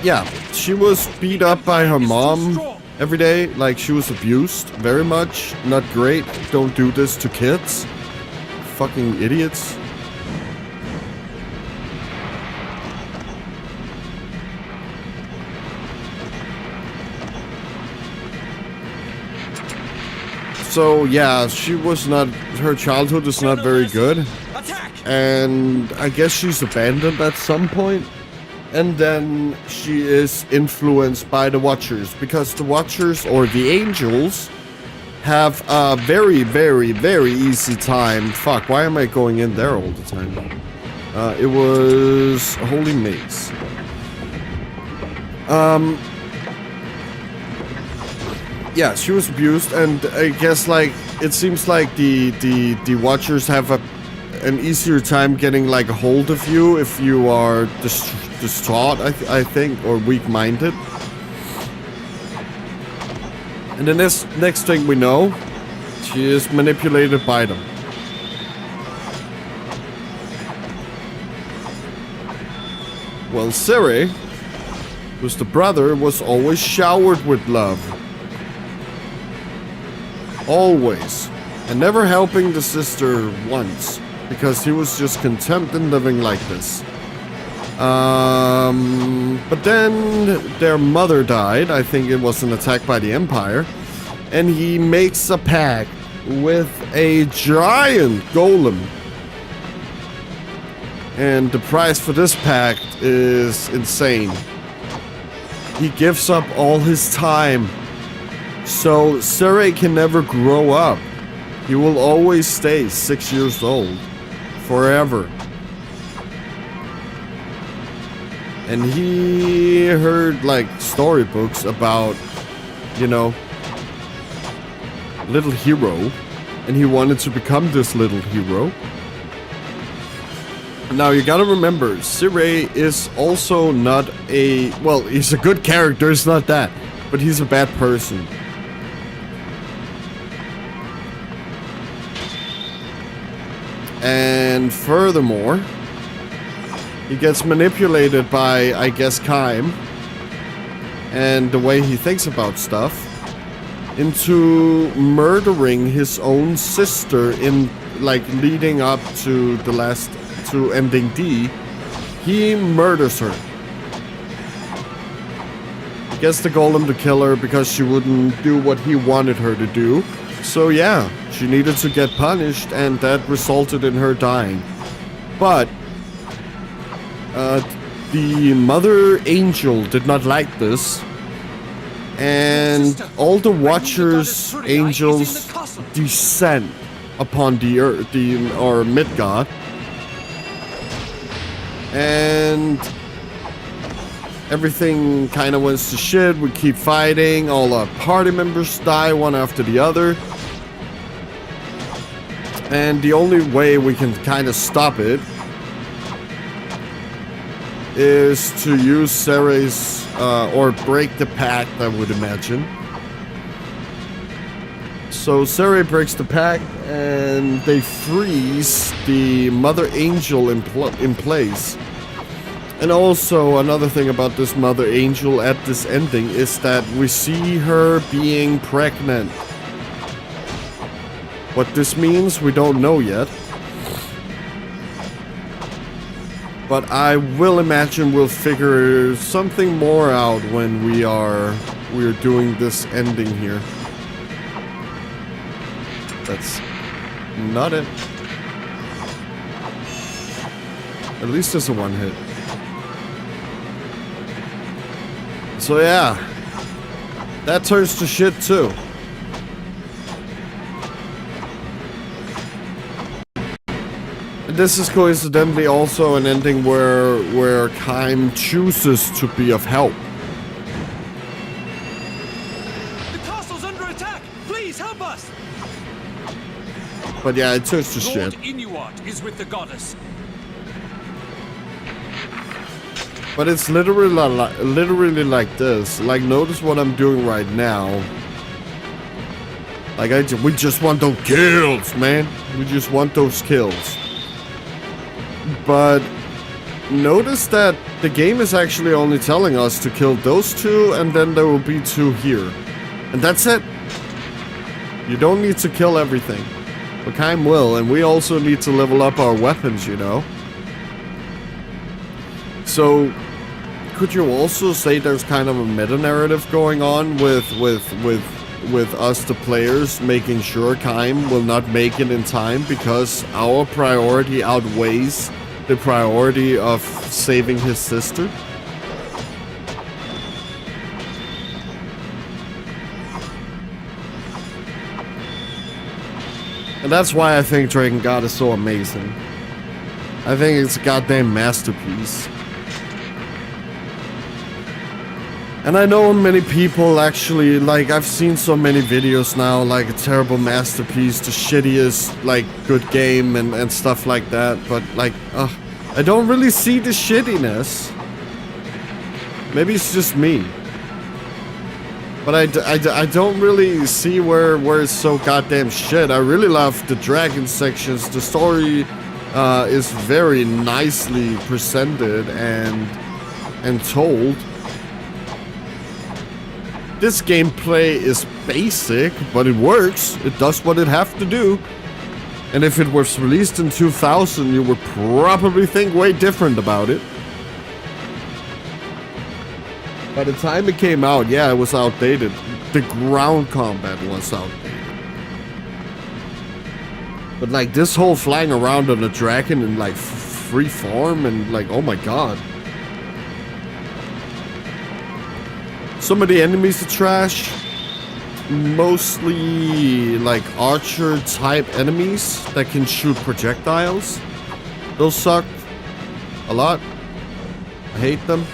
Yeah, she was beat up by her mom every day. Like, she was abused very much. Not great. Don't do this to kids. Fucking idiots. So yeah, she was not, her childhood is not very good. And I guess she's abandoned at some point. And then she is influenced by the Watchers, because the Watchers, or the Angels, have a very, very, very easy time. Fuck, why am I going in there all the time? It was a Holy Maze. Yeah, she was abused, and I guess, like, it seems like the Watchers have an easier time getting, like, a hold of you if you are distraught, I think, or weak-minded. And then this next thing we know, she is manipulated by them. Well, Siri who's the brother, was always showered with love. Always. And never helping the sister once, because he was just content in living like this. But then their mother died. I think it was an attack by the Empire. And he makes a pact with a giant golem. And the price for this pact is insane. He gives up all his time. So Sere can never grow up. He will always stay 6 years old. Forever. And he heard like storybooks about, you know, little hero. And he wanted to become this little hero. Now you gotta remember, Sere is also not a, well, he's a good character, it's not that, but he's a bad person. And furthermore, he gets manipulated by, I guess, Kaim and the way he thinks about stuff into murdering his own sister in, like, leading up to the last, to ending D. He murders her. He gets the golem to kill her because she wouldn't do what he wanted her to do. So yeah, she needed to get punished, and that resulted in her dying. But the Mother Angel did not like this, and all the Watchers, angels, descend upon the earth, or Midgard, and everything kind of went to shit. We keep fighting. All our party members die one after the other. And the only way we can kind of stop it is to use Sere's, or break the pact, I would imagine. So Sere breaks the pact, and they freeze the Mother Angel in place. And also, another thing about this Mother Angel at this ending is that we see her being pregnant. What this means, we don't know yet. But I will imagine we'll figure something more out when we're doing this ending here. That's not it. At least it's a one hit. So yeah, that turns to shit too. And this is coincidentally also an ending where Kaim chooses to be of help. The castle's under attack! Please help us! But yeah, it turns to Lord shit. Inuart is with the goddess. But it's literally like this. Like, notice what I'm doing right now. Like, we just want those kills, man. We just want those kills. But notice that the game is actually only telling us to kill those two, and then there will be two here. And that's it. You don't need to kill everything. But Kaim will, and we also need to level up our weapons, you know? So, could you also say there's kind of a meta-narrative going on with us, the players, making sure Kaim will not make it in time because our priority outweighs the priority of saving his sister? And that's why I think Drakengard is so amazing. I think it's a goddamn masterpiece. And I know many people actually, like, I've seen so many videos now, like, a terrible masterpiece, the shittiest, like, good game and stuff like that. But, like, I don't really see the shittiness. Maybe it's just me. But I don't really see where it's so goddamn shit. I really love the dragon sections. The story is very nicely presented and told. this gameplay is basic, but it works. It does what it have to do. And if it was released in 2000, you would probably think way different about it. By the time it came out, yeah, it was outdated. The ground combat was outdated. But like this whole flying around on a dragon in like free form and like, oh my god. Some of the enemies are trash. Mostly like archer type enemies that can shoot projectiles. Those suck a lot. I hate them.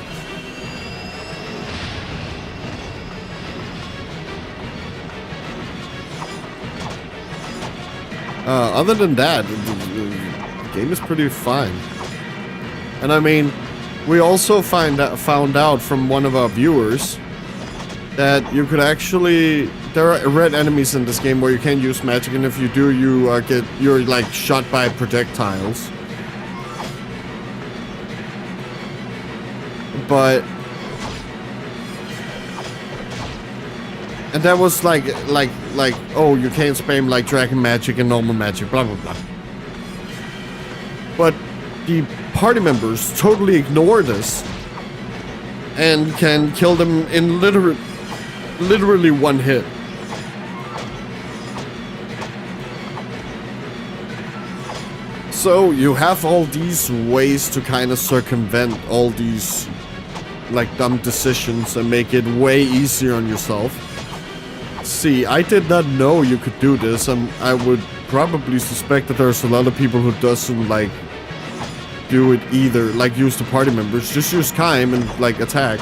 Other than that, the game is pretty fine. And I mean, we also found out from one of our viewers that you could actually, there are red enemies in this game where you can't use magic, and if you do, you're like shot by projectiles. But and that was like, oh, you can't spam like dragon magic and normal magic, blah, blah, blah. But the party members totally ignore this and can kill them in literally one hit. So you have all these ways to kind of circumvent all these like dumb decisions and make it way easier on yourself. See, I did not know you could do this, and I would probably suspect that there's a lot of people who doesn't like do it either, like use the party members, just use Kaim and like attack.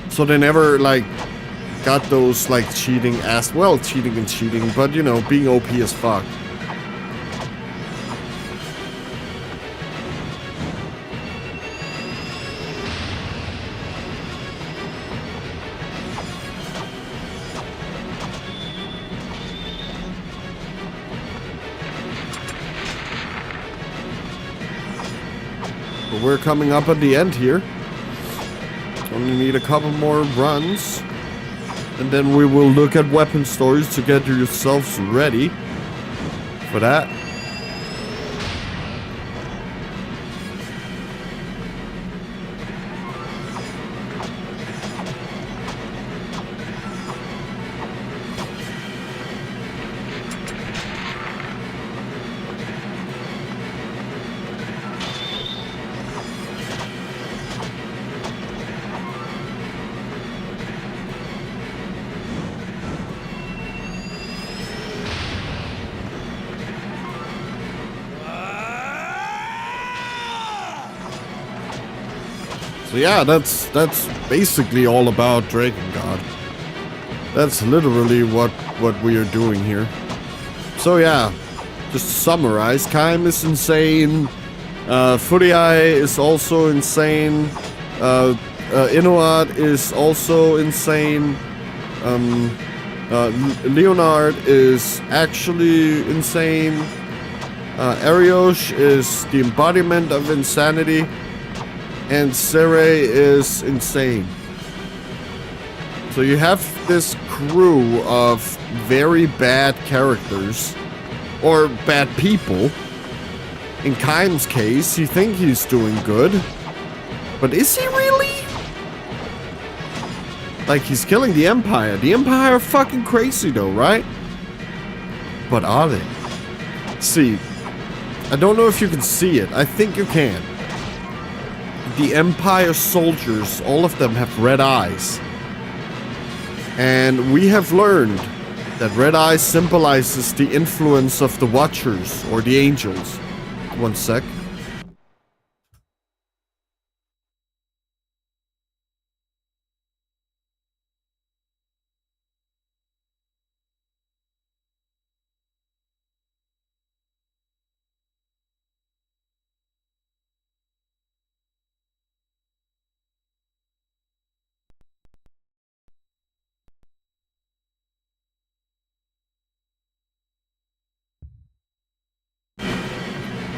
So they never like got those like cheating ass, well, cheating and cheating, but you know, being OP as fuck. We're coming up at the end here. Only need a couple more runs. And then we will look at weapon stores to get yourselves ready for that. So yeah, that's basically all about Drakengard. That's literally what we are doing here. So yeah, just to summarize, Kaim is insane. Furiai is also insane. Inuat is also insane. Leonard is actually insane. Ariosh is the embodiment of insanity. And Sere is insane. So you have this crew of very bad characters, or bad people. In Kaim's case, you think he's doing good, but is he really? Like, he's killing the Empire. The Empire are fucking crazy though, right? But are they? See, I don't know if you can see it. I think you can. The Empire soldiers, all of them have red eyes. And we have learned that red eyes symbolizes the influence of the Watchers, or the Angels. One sec.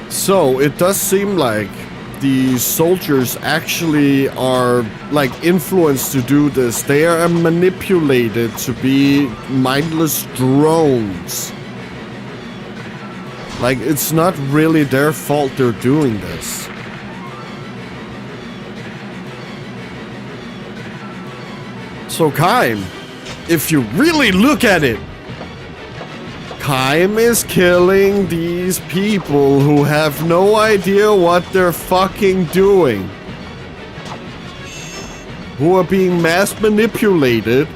So, it does seem like the soldiers actually are like influenced to do this. They are manipulated to be mindless drones. Like, it's not really their fault they're doing this. So Kaim, if you really look at it, Kaim is killing these people who have no idea what they're fucking doing. Who are being mass manipulated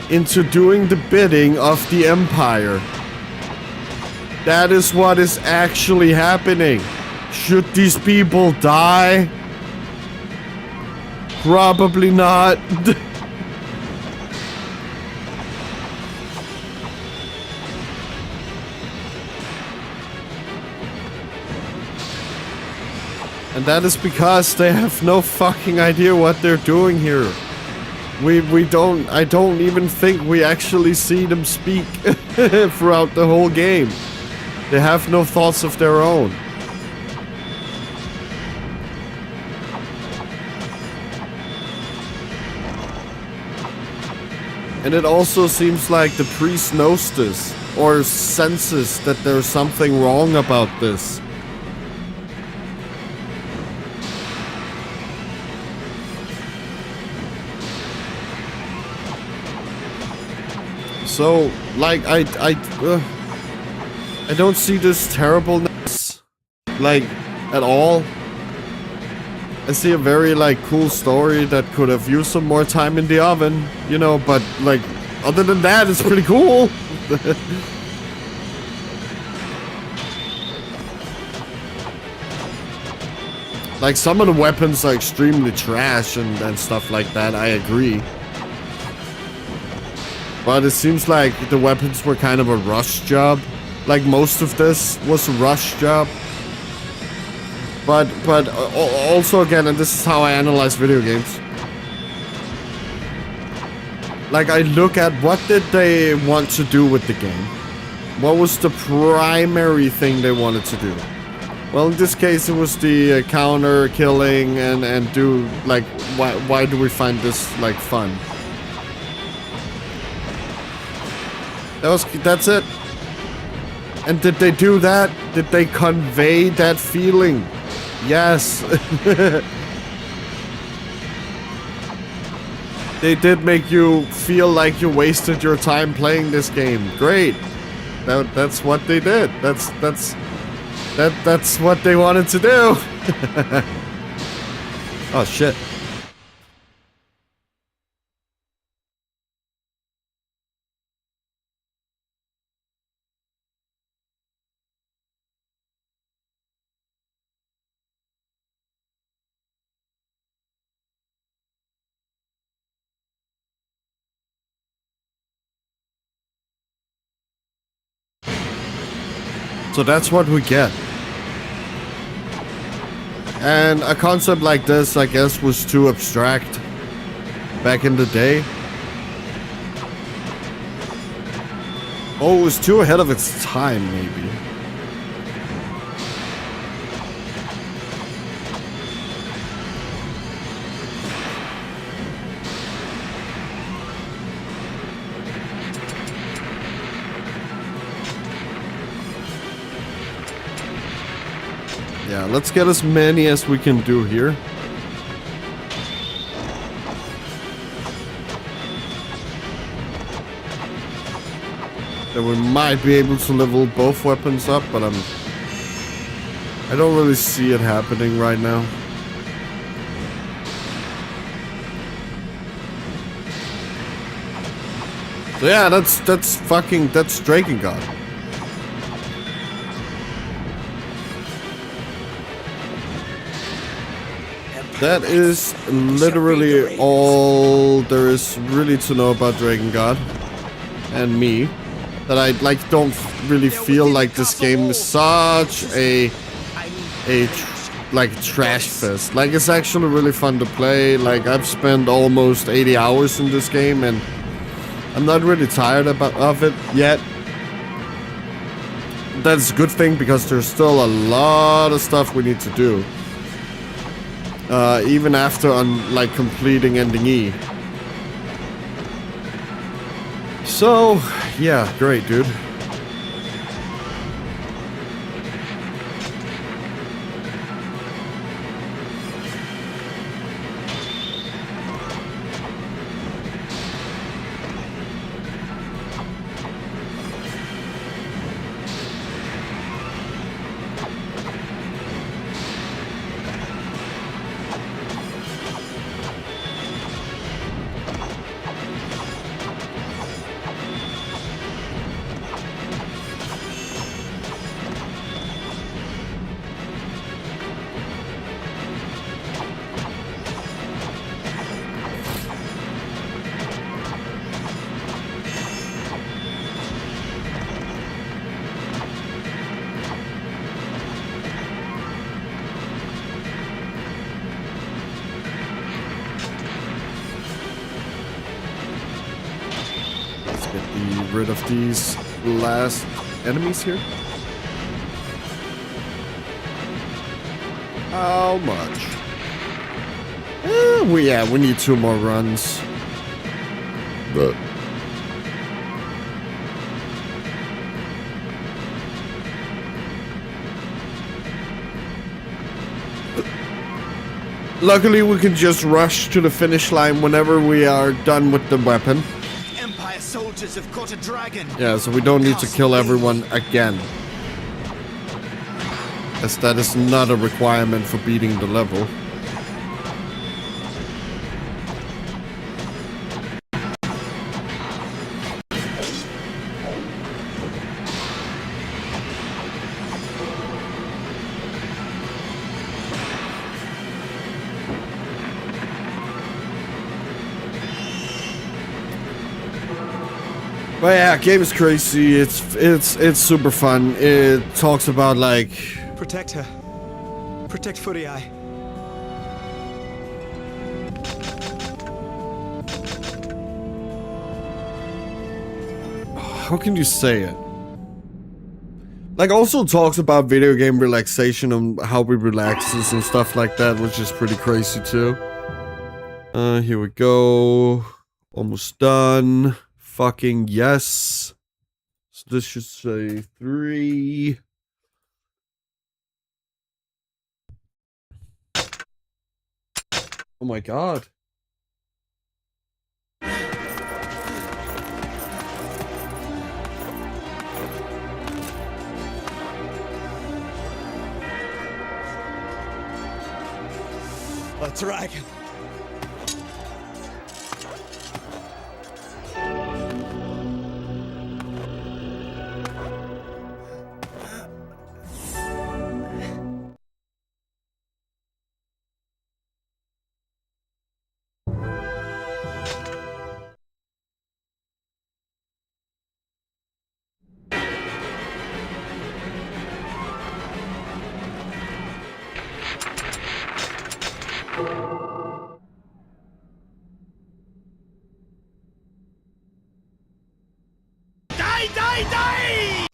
into doing the bidding of the Empire. That is what is actually happening. Should these people die? Probably not. And that is because they have no fucking idea what they're doing here. I don't even think we actually see them speak throughout the whole game. They have no thoughts of their own. And it also seems like the priest knows this, or senses that there's something wrong about this. So, like, I don't see this terribleness, like, at all. I see a very, like, cool story that could have used some more time in the oven, you know, but, like, other than that, it's pretty cool. Like, some of the weapons are extremely trash and stuff like that, I agree. But it seems like the weapons were kind of a rush job. Like, most of this was a rush job. But also, again, and this is how I analyze video games. Like, I look at what did they want to do with the game? What was the primary thing they wanted to do? Well, in this case, it was the counter killing and do, like, why do we find this, like, fun? That's it. And did they do that? Did they convey that feeling? Yes. They did make you feel like you wasted your time playing this game. Great. That's what they did. That's what they wanted to do. Oh shit. So that's what we get. And a concept like this, I guess, was too abstract back in the day. Oh, it was too ahead of its time, maybe. Yeah, let's get as many as we can do here. Then we might be able to level both weapons up, but I don't really see it happening right now. So yeah, that's Drakengard. That is literally all there is really to know about Drakengard and me. That I don't really feel like this game is such a trash fest. Like, it's actually really fun to play. Like, I've spent almost 80 hours in this game and I'm not really tired of it yet. That's a good thing because there's still a lot of stuff we need to do. even after like completing ending E. So, yeah, great, dude. Rid of these last enemies here. How much? We need 2 more runs. But luckily we can just rush to the finish line whenever we are done with the weapon. Soldiers have caught a dragon. Yeah, so we don't need to kill everyone again. As that is not a requirement for beating the level. But yeah, game is crazy. It's super fun. It talks about like Protect her. Protect Footy Eye. how can you say it? Like also talks about video game relaxation and how we relaxes and stuff like that, which is pretty crazy too. Here we go. Almost done. Fucking yes. So this should say 3. Oh my god. A dragon.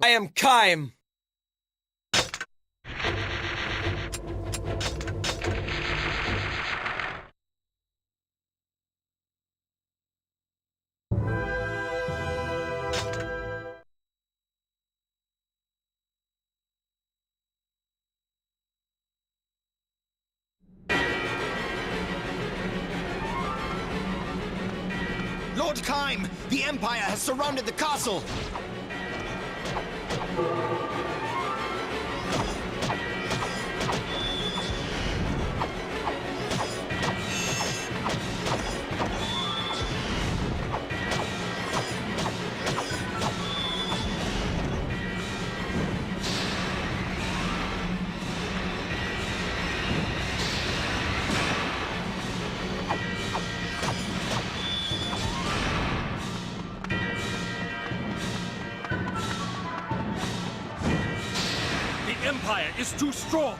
I am Kaim. Lord Kaim, the Empire has surrounded the castle. The Empire is too strong.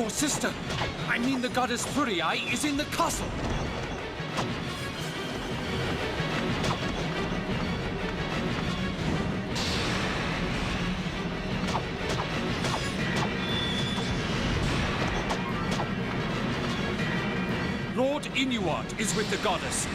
Your sister, I mean the goddess Furii, is in the castle. Lord Inuart is with the goddess.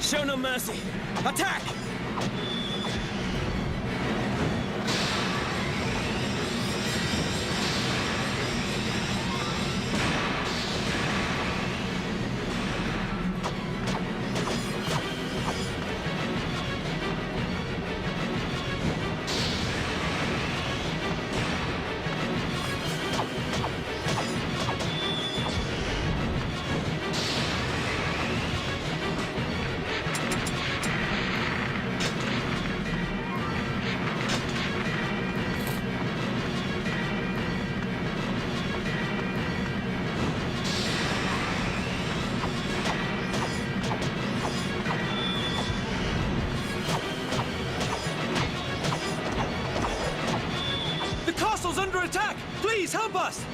Show no mercy. Attack! Under attack! Please help us!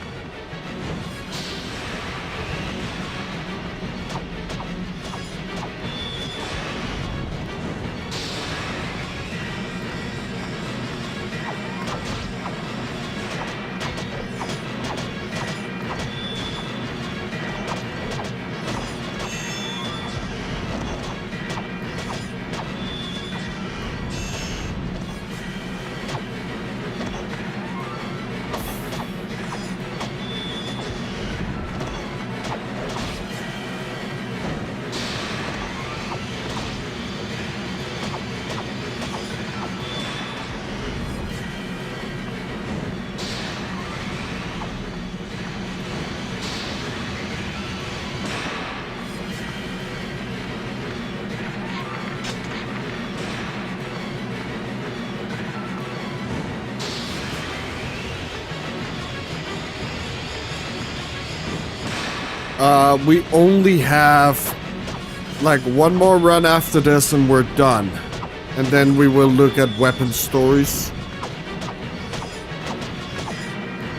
We only have like one more run after this and we're done. And then we will look at weapon stories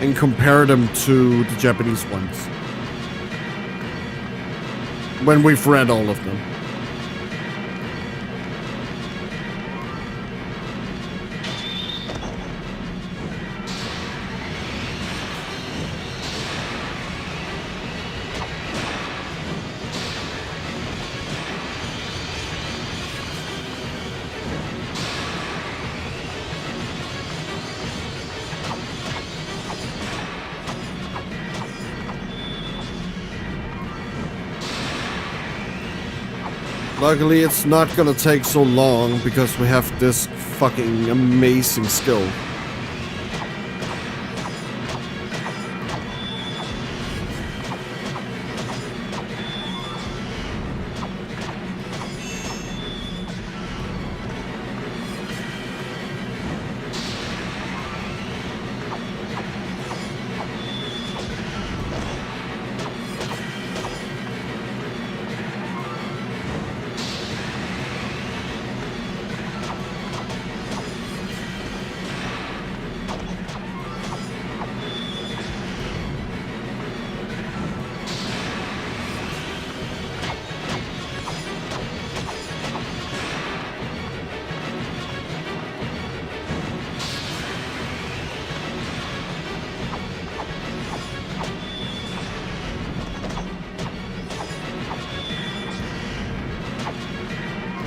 and compare them to the Japanese ones when we've read all of them. Luckily, it's not gonna take so long because we have this fucking amazing skill.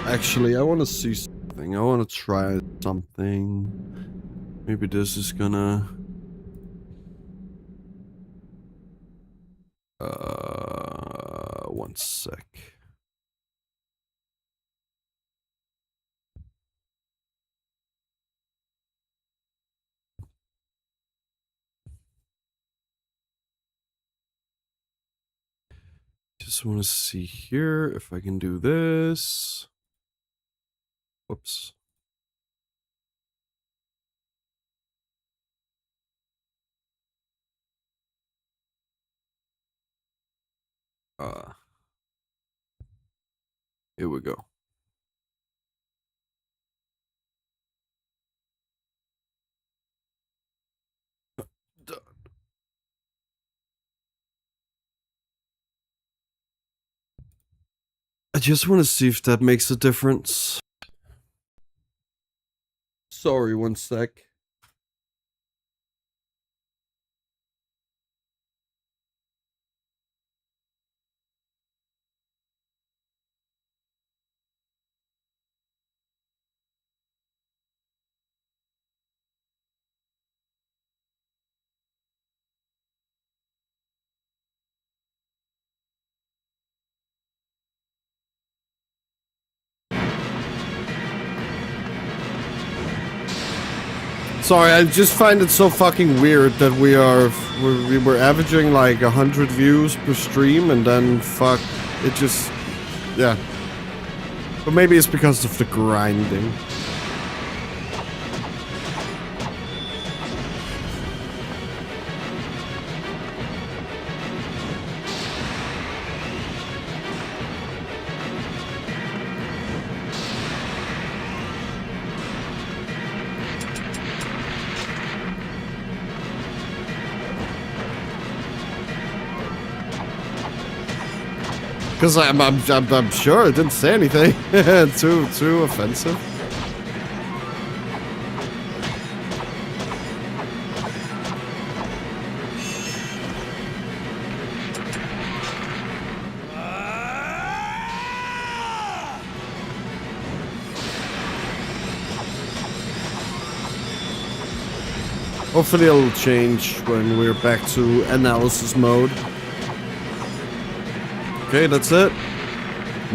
Actually, I want to see something. I want to try something. Maybe this is gonna... one sec. Just want to see here if I can do this. Whoops. Here we go. I just want to see if that makes a difference. Sorry, one sec. Sorry, I just find it so fucking weird that we were averaging like 100 views per stream and then fuck, it just, yeah. But maybe it's because of the grinding. Because I'm sure it didn't say anything too offensive. Hopefully it'll change when we're back to analysis mode. Okay, that's it.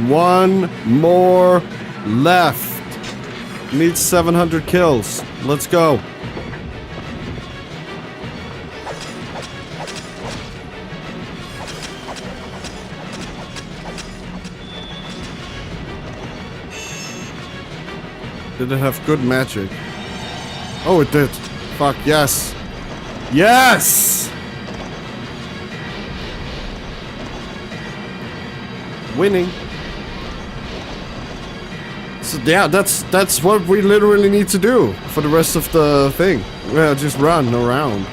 One more left. Needs 700 kills. Let's go. Did it have good magic? Oh, it did. Fuck, yes. Yes! Winning. So yeah, that's what we literally need to do for the rest of the thing. Well, just run around.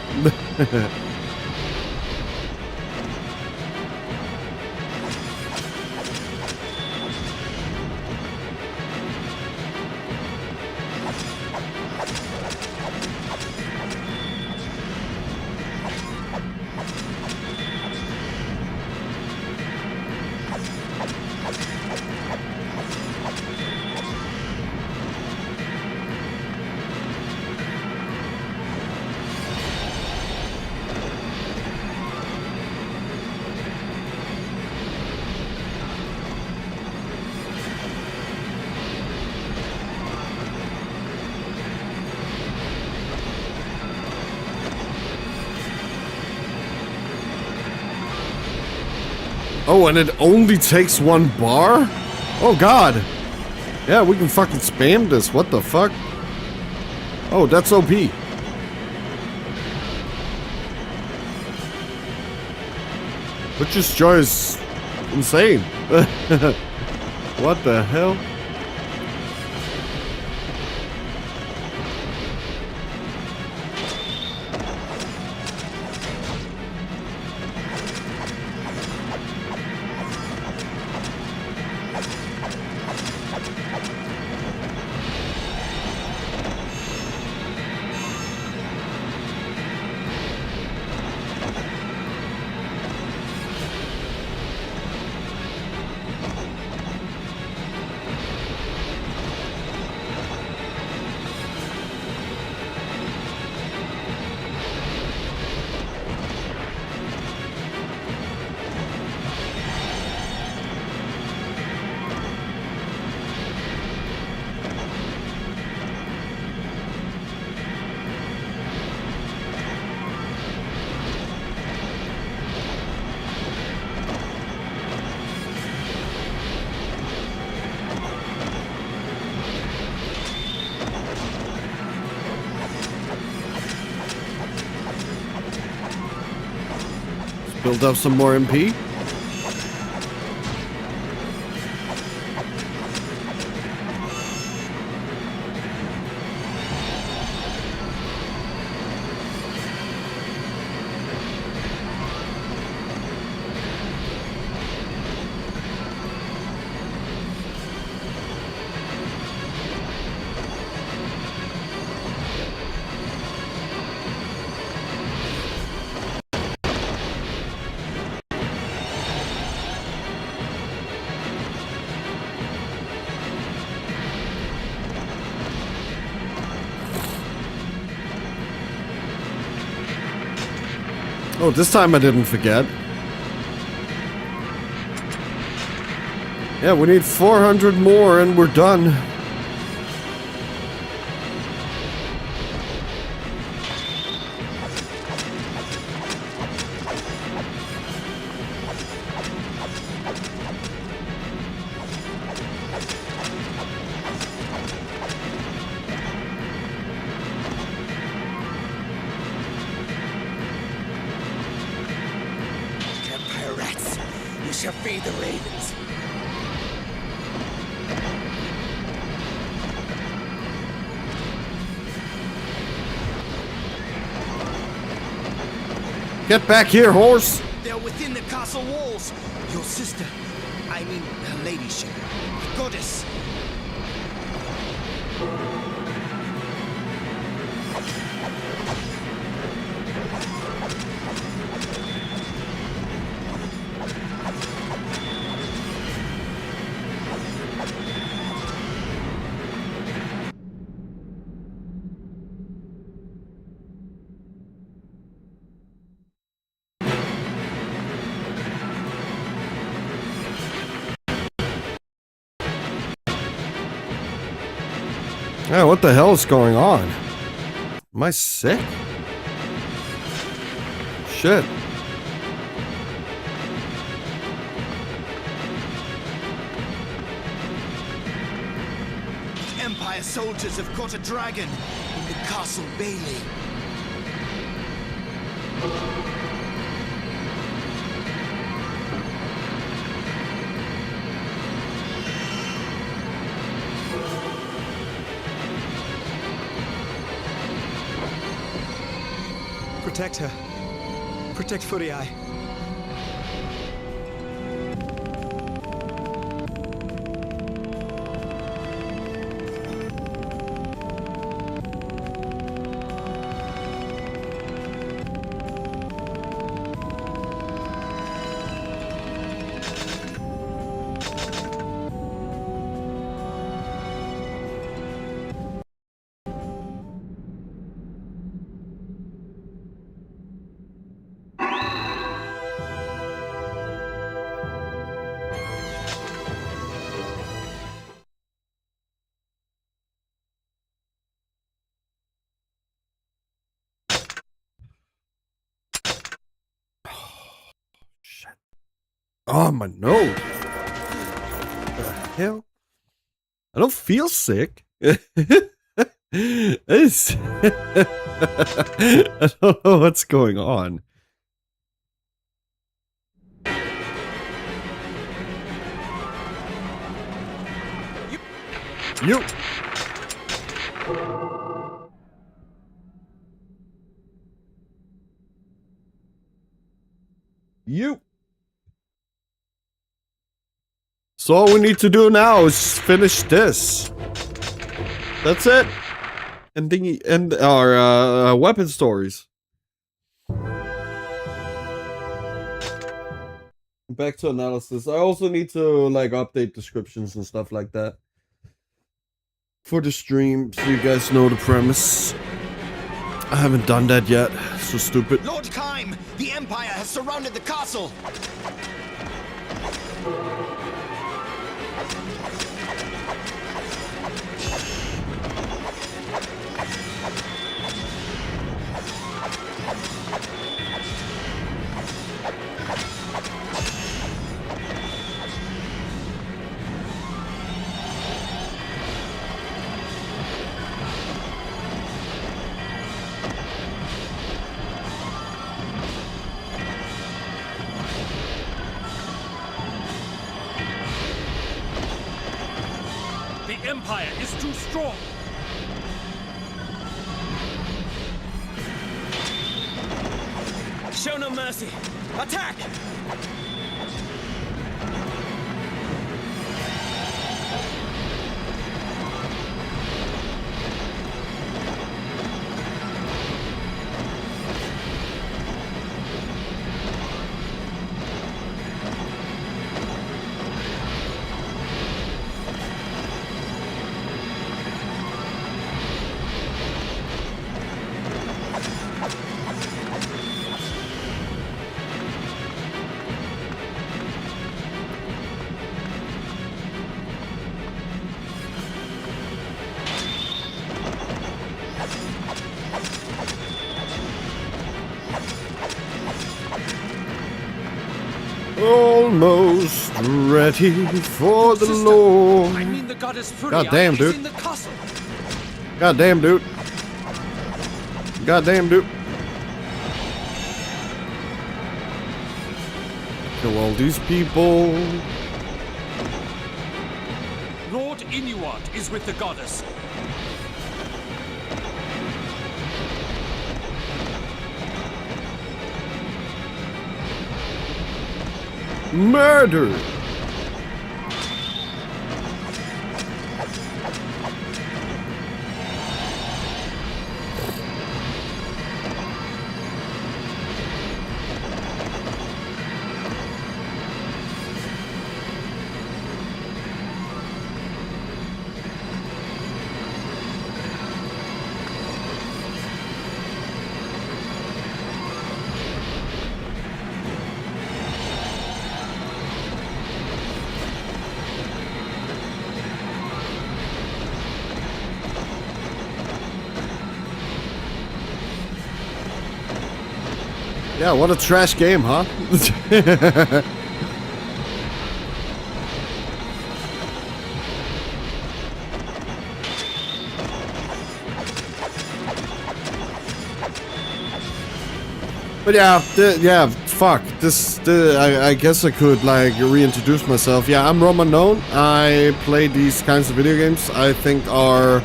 Oh, and it only takes one bar? Oh god. Yeah, we can fucking spam this. What the fuck? Oh, that's OP. Witch's Joy is insane. What the hell? Build up some more MP. Oh, this time I didn't forget. Yeah, we need 400 more and we're done. Empire rats, you shall feed the ravens. Get back here, horse! They're within the castle walls. Your sister, I mean her ladyship, the goddess. Yeah, what the hell is going on? Am I sick? Shit. Empire soldiers have caught a dragon in the castle bailey. Protect her. Protect Footy Eye. Oh, my nose. What the hell? I don't feel sick. It's I don't know what's going on. You. You. So all we need to do now is finish this. That's it. And our weapon stories. Back to analysis. I also need to like update descriptions and stuff like that for the stream, so you guys know the premise. I haven't done that yet. So stupid. Lord Kime, the Empire has surrounded the castle. Empire is too strong. Show no mercy. Attack! Almost ready for the Sister, Lord. I mean the goddess Furia God damn, is dude. in the castle. God damn, dude. God damn, dude. Kill all these people. Lord Inuart is with the goddess. Murder. Yeah, what a trash game, huh? But yeah, fuck. I guess I could like reintroduce myself. Yeah, I'm Roman Known. I play these kinds of video games. I think are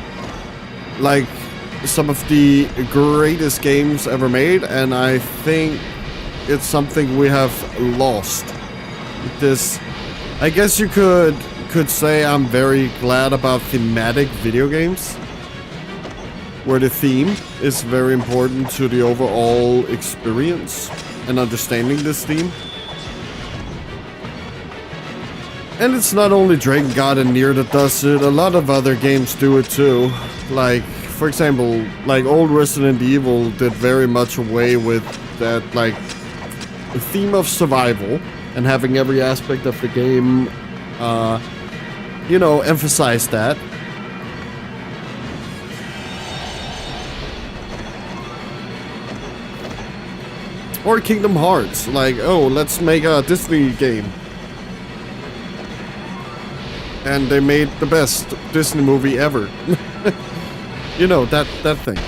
like some of the greatest games ever made, and I think it's something we have lost. This, I guess you could say I'm very glad about thematic video games, where the theme is very important to the overall experience and understanding this theme. And it's not only Drakengard and Nier that does it, a lot of other games do it too. Like, for example, like old Resident Evil did very much away with that, like, theme of survival and having every aspect of the game, you know, emphasize that. Or Kingdom Hearts, like, oh, let's make a Disney game. And they made the best Disney movie ever. You know, that thing.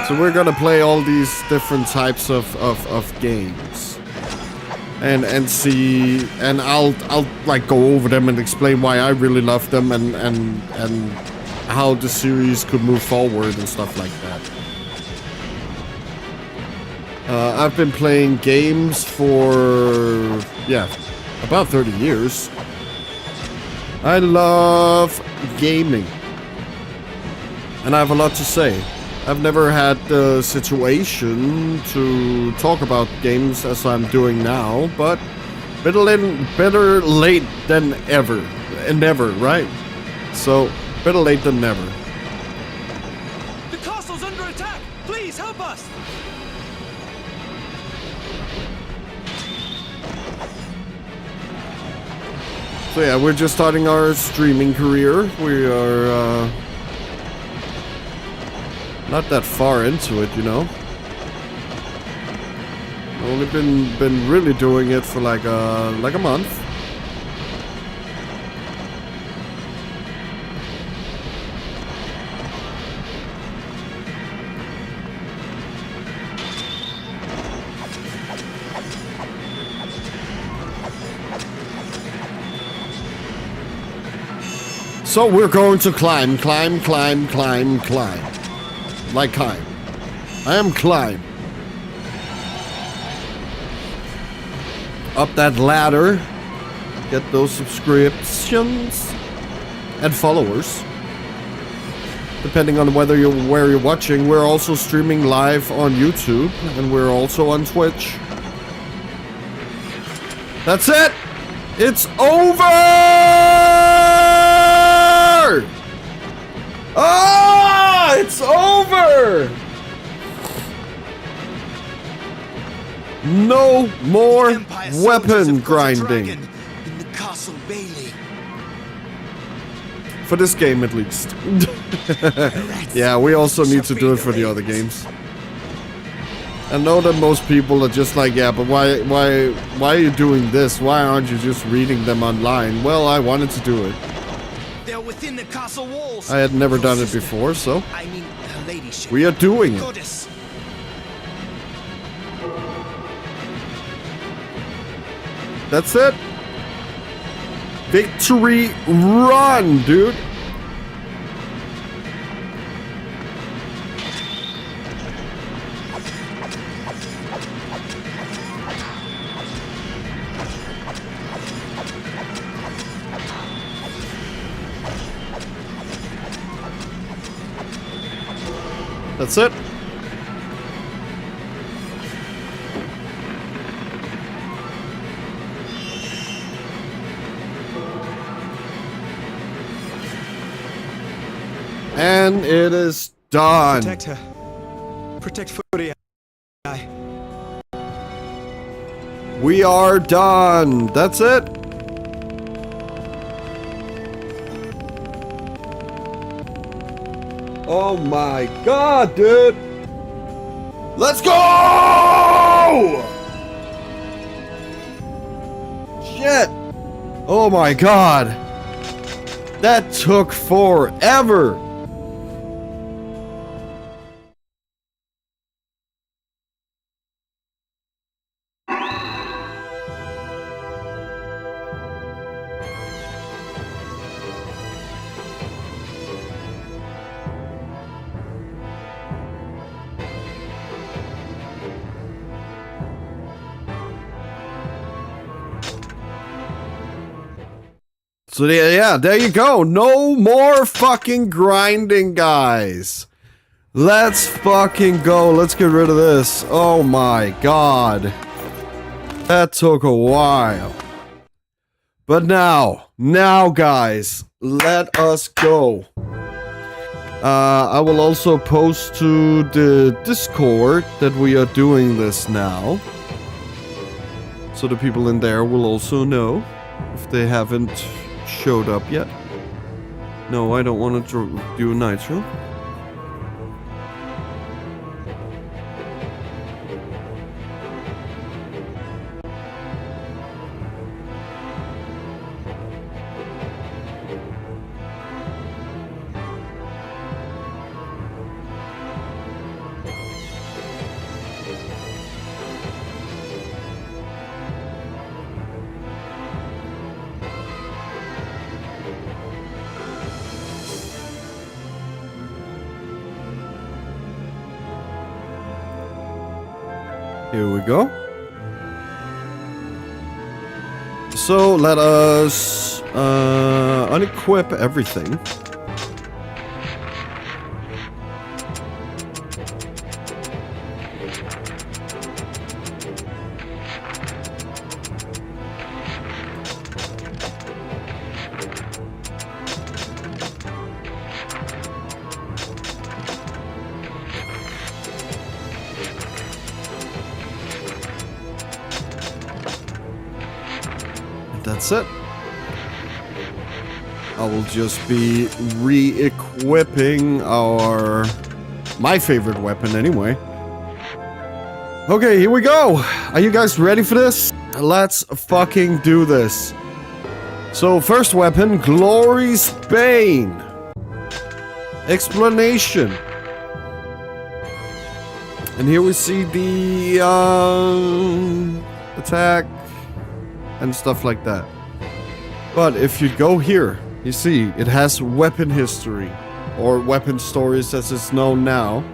So we're gonna play all these different types of games. And see, and I'll like go over them and explain why I really love them and how the series could move forward and stuff like that. I've been playing games for, yeah, about 30 years. I love gaming. And I have a lot to say. I've never had the situation to talk about games as I'm doing now, but better late than ever. And never, right? So, better late than never. The castle's under attack. Please help us. So yeah, we're just starting our streaming career. We are not that far into it, you know. Only been really doing it for like a month. So we're going to climb. Like climb. I am climb. Up that ladder. Get those subscriptions and followers. Depending on where you're watching. We're also streaming live on YouTube. And we're also on Twitch. That's it! It's over! Ah! It's over! No more weapon grinding. In the Castle Bailey. For this game, at least. Yeah, we also need to do it for the other games. I know that most people are just like, yeah, but why are you doing this? Why aren't you just reading them online? Well, I wanted to do it. They're within the castle walls. I had never done it before, so I mean, her ladyship. we are doing it. Goddess. That's it. Victory run, dude. That's it. And it is done. Protect her. Protect Fury. We are done. That's it. Oh my god, dude. Let's go! Shit. Oh my god. That took forever. So yeah, there you go. No more fucking grinding, guys. Let's fucking go. Let's get rid of this. Oh my god. That took a while. But now guys, let us go. I will also post to the Discord that we are doing this now. So the people in there will also know if they haven't showed up yet. No, I don't want to do Nitro. Here we go. So let us unequip everything. That's it. I will just be re-equipping my favorite weapon anyway. Okay, here we go. Are you guys ready for this? Let's fucking do this. So first weapon, Glory's Bane. Explanation. And here we see the attack and stuff like that. But if you go here You see, it has weapon history, or weapon stories as it's known now.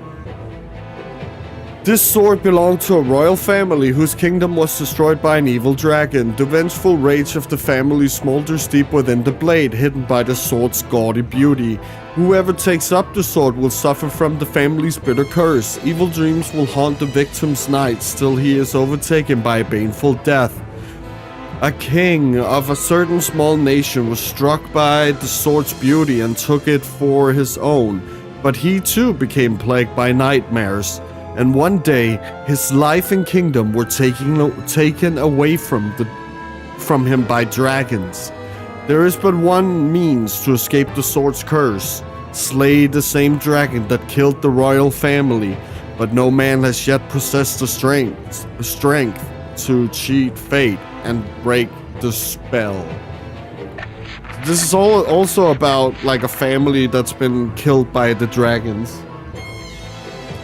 This sword belonged to a royal family whose kingdom was destroyed by an evil dragon. The vengeful rage of the family smolders deep within the blade, hidden by the sword's gaudy beauty. Whoever takes up the sword will suffer from the family's bitter curse. Evil dreams will haunt the victim's nights till he is overtaken by a baneful death. A king of a certain small nation was struck by the sword's beauty and took it for his own, but he too became plagued by nightmares. And one day, his life and kingdom were taken away from him by dragons. There is but one means to escape the sword's curse: slay the same dragon that killed the royal family. But no man has yet possessed the strength to cheat fate and break the spell. This is also about like a family that's been killed by the dragons.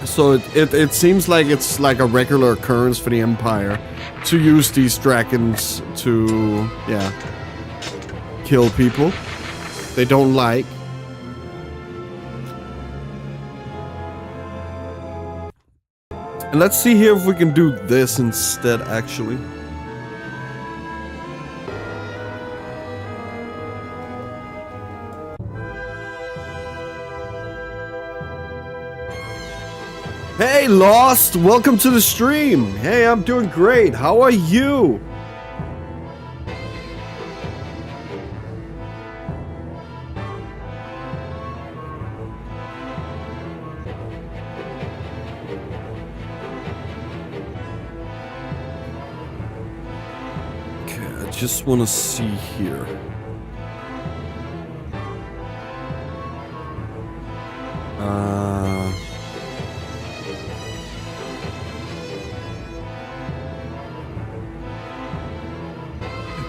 So it seems like it's like a regular occurrence for the Empire to use these dragons to, yeah, kill people they don't like. And let's see here if we can do this instead, actually. Hey, Lost! Welcome to the stream! Hey, I'm doing great. How are you? Okay, I just want to see here.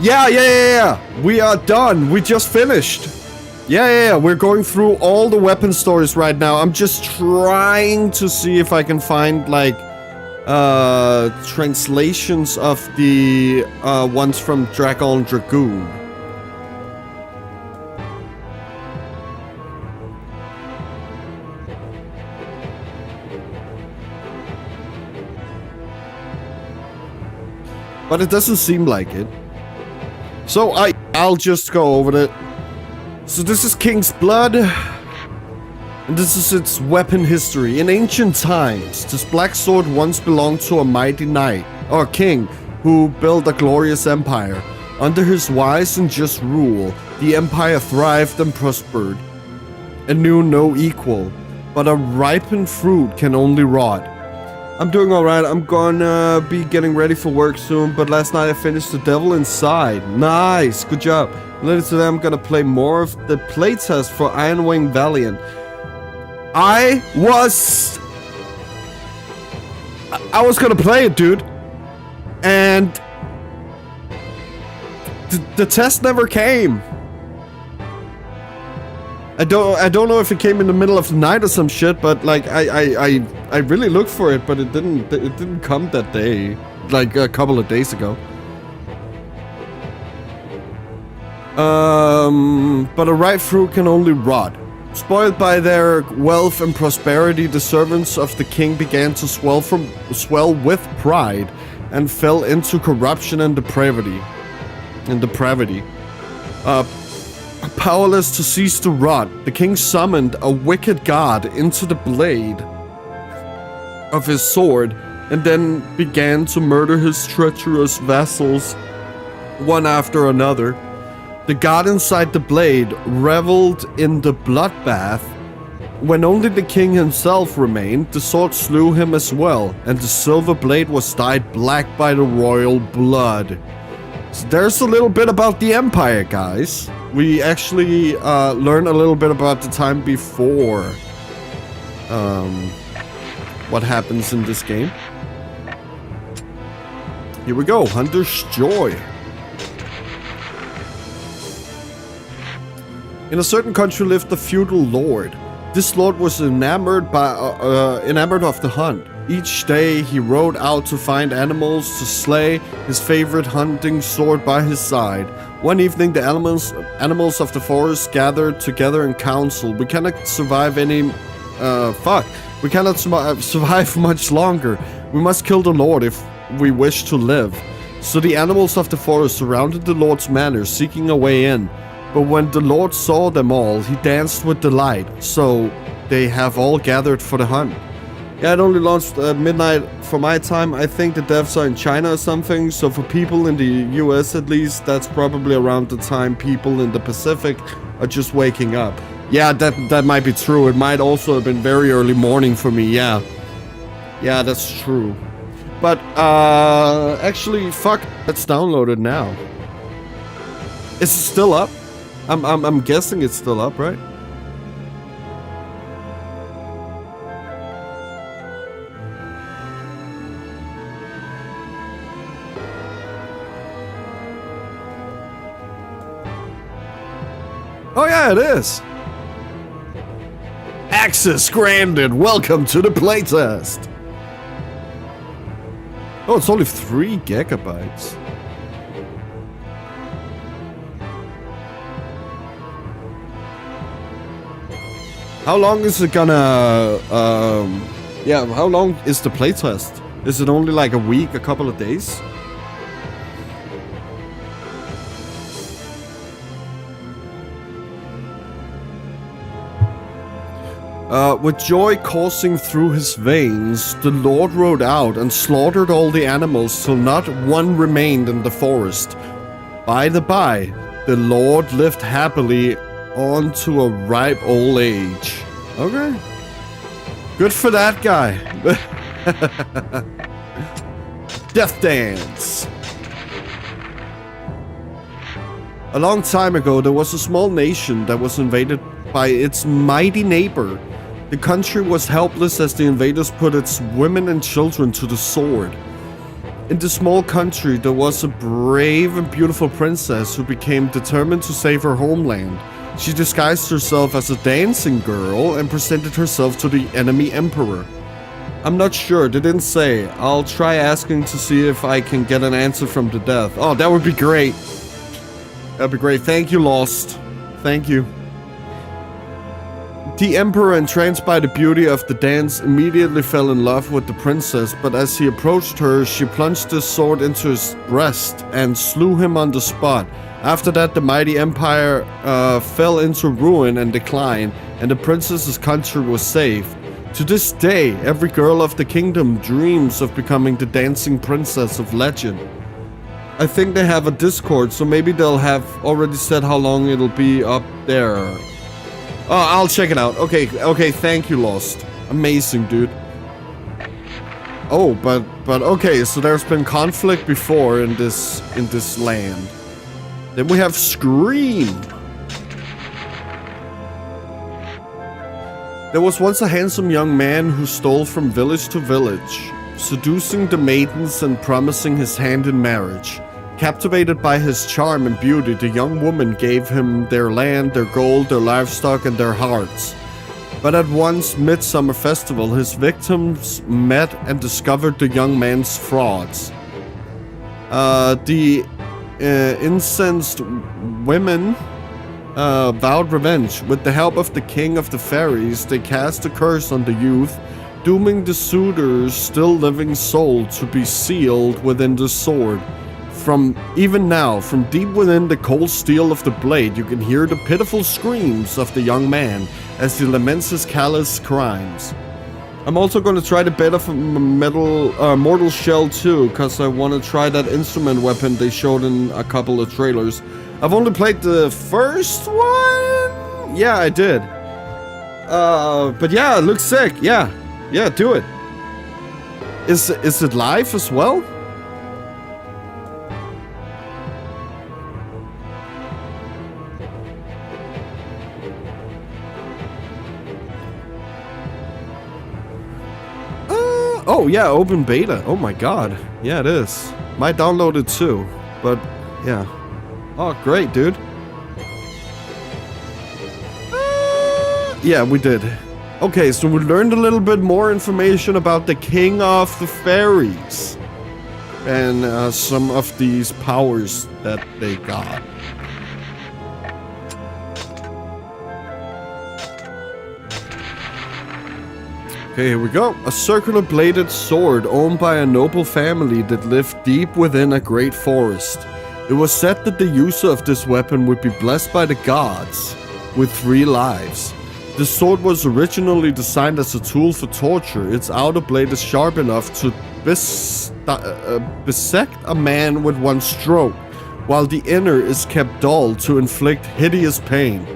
Yeah. We are done. We just finished. Yeah. We're going through all the weapon stories right now. I'm just trying to see if I can find like translations of the ones from Dragon Dragoon. But it doesn't seem like it. So I'll just go over it. So this is King's Blood. And this is its weapon history. In ancient times, this black sword once belonged to a mighty knight, or king, who built a glorious empire. Under his wise and just rule, the empire thrived and prospered, and knew no equal. But a ripened fruit can only rot. I'm doing alright. I'm gonna be getting ready for work soon, but last night I finished The Devil Inside. Nice, good job. Later today I'm gonna play more of the playtest for Iron Wing Valiant. I was gonna play it, dude, and the test never came. I don't know if it came in the middle of the night or some shit, but like I really looked for it, but it didn't come that day, like a couple of days ago. But a ripe fruit can only rot. Spoiled by their wealth and prosperity, the servants of the king began to swell with pride and fell into corruption and depravity. Powerless to cease to rot, the king summoned a wicked god into the blade of his sword and then began to murder his treacherous vassals one after another. The god inside the blade reveled in the bloodbath. When only the king himself remained, the sword slew him as well, and the silver blade was dyed black by the royal blood. So there's a little bit about the Empire, guys. We actually learn a little bit about the time before what happens in this game. Here we go, Hunter's Joy. In a certain country lived a feudal lord. This lord was enamored of the hunt. Each day he rode out to find animals to slay, his favorite hunting sword by his side. One evening, the animals of the forest gathered together in council. We cannot survive We cannot survive much longer. We must kill the Lord if we wish to live. So the animals of the forest surrounded the Lord's manor, seeking a way in. But when the Lord saw them all, he danced with delight. So they have all gathered for the hunt. Yeah, it only launched at midnight for my time. I think the devs are in China or something. So for people in the US at least, that's probably around the time people in the Pacific are just waking up. Yeah, that might be true. It might also have been very early morning for me, yeah. Yeah, that's true. But, actually, fuck, let's download it now. Is it still up? I'm guessing it's still up, right? Oh yeah, it is. Access granted. Welcome to the playtest. Oh, it's only 3 gigabytes. How long is it gonna, yeah, how long is the playtest? Is it only like a week, a couple of days? With joy coursing through his veins, the Lord rode out and slaughtered all the animals till not one remained in the forest. By the by, the Lord lived happily on to a ripe old age. Okay. Good for that guy. Death Dance. A long time ago, there was a small nation that was invaded by its mighty neighbor. The country was helpless as the invaders put its women and children to the sword. In the small country, there was a brave and beautiful princess who became determined to save her homeland. She disguised herself as a dancing girl and presented herself to the enemy emperor. I'm not sure, they didn't say. I'll try asking to see if I can get an answer from the death. Oh, that would be great. That'd be great. Thank you, Lost. Thank you. The emperor, entranced by the beauty of the dance, immediately fell in love with the princess, but as he approached her, she plunged his sword into his breast and slew him on the spot. After that, the mighty empire fell into ruin and decline, and the princess's country was saved. To this day, every girl of the kingdom dreams of becoming the dancing princess of legend. I think they have a Discord, so maybe they'll have already said how long it'll be up there. Oh, I'll check it out. Okay, thank you, Lost. Amazing, dude. Oh, but okay, so there's been conflict before in this land. Then we have Scream. There was once a handsome young man who stole from village to village, seducing the maidens and promising his hand in marriage. Captivated by his charm and beauty, the young woman gave him their land, their gold, their livestock, and their hearts. But at once midsummer festival, his victims met and discovered the young man's frauds. The incensed women vowed revenge. With the help of the king of the fairies, they cast a curse on the youth, dooming the suitor's still living soul to be sealed within the sword. Even now, from deep within the cold steel of the blade, you can hear the pitiful screams of the young man as he laments his callous crimes. I'm also going to try the beta of Mortal Shell 2, because I want to try that instrument weapon they showed in a couple of trailers. I've only played the first one? Yeah, I did. But yeah, it looks sick. Yeah, do it. Is it live as well? Oh yeah, open beta. Oh my god. Yeah, it is. Might download it too. But yeah. Oh, great, dude. Yeah, we did. Okay, so we learned a little bit more information about the King of the Fairies. and some of these powers that they got. Okay, here we go. A circular bladed sword owned by a noble family that lived deep within a great forest. It was said that the user of this weapon would be blessed by the gods with 3 lives. The sword was originally designed as a tool for torture. Its outer blade is sharp enough to bisect a man with 1 stroke, while the inner is kept dull to inflict hideous pain.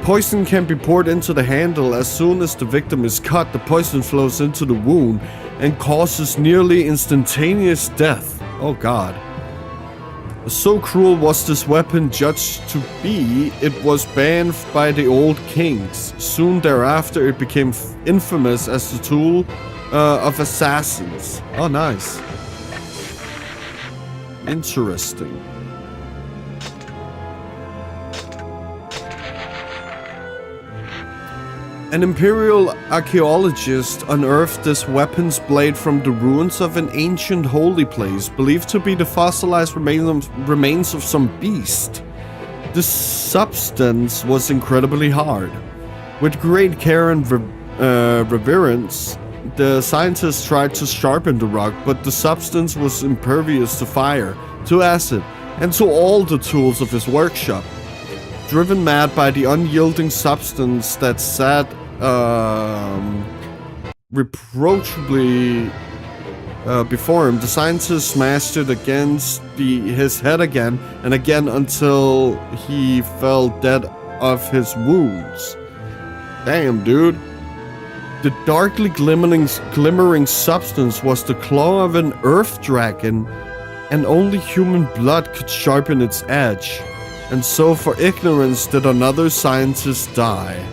Poison can be poured into the handle. As soon as the victim is cut, the poison flows into the wound and causes nearly instantaneous death. Oh god. So cruel was this weapon judged to be, it was banned by the old kings. Soon thereafter, it became infamous as the tool of assassins. Oh, nice. Interesting. An imperial archaeologist unearthed this weapon's blade from the ruins of an ancient holy place, believed to be the fossilized remains of some beast. The substance was incredibly hard. With great care and reverence, the scientists tried to sharpen the rock, but the substance was impervious to fire, to acid, and to all the tools of his workshop. Driven mad by the unyielding substance that sat reproachably before him, the scientist smashed it against his head again and again until he fell dead of his wounds. Damn, dude. The darkly glimmering substance was the claw of an earth dragon, and only human blood could sharpen its edge. And so for ignorance did another scientist die.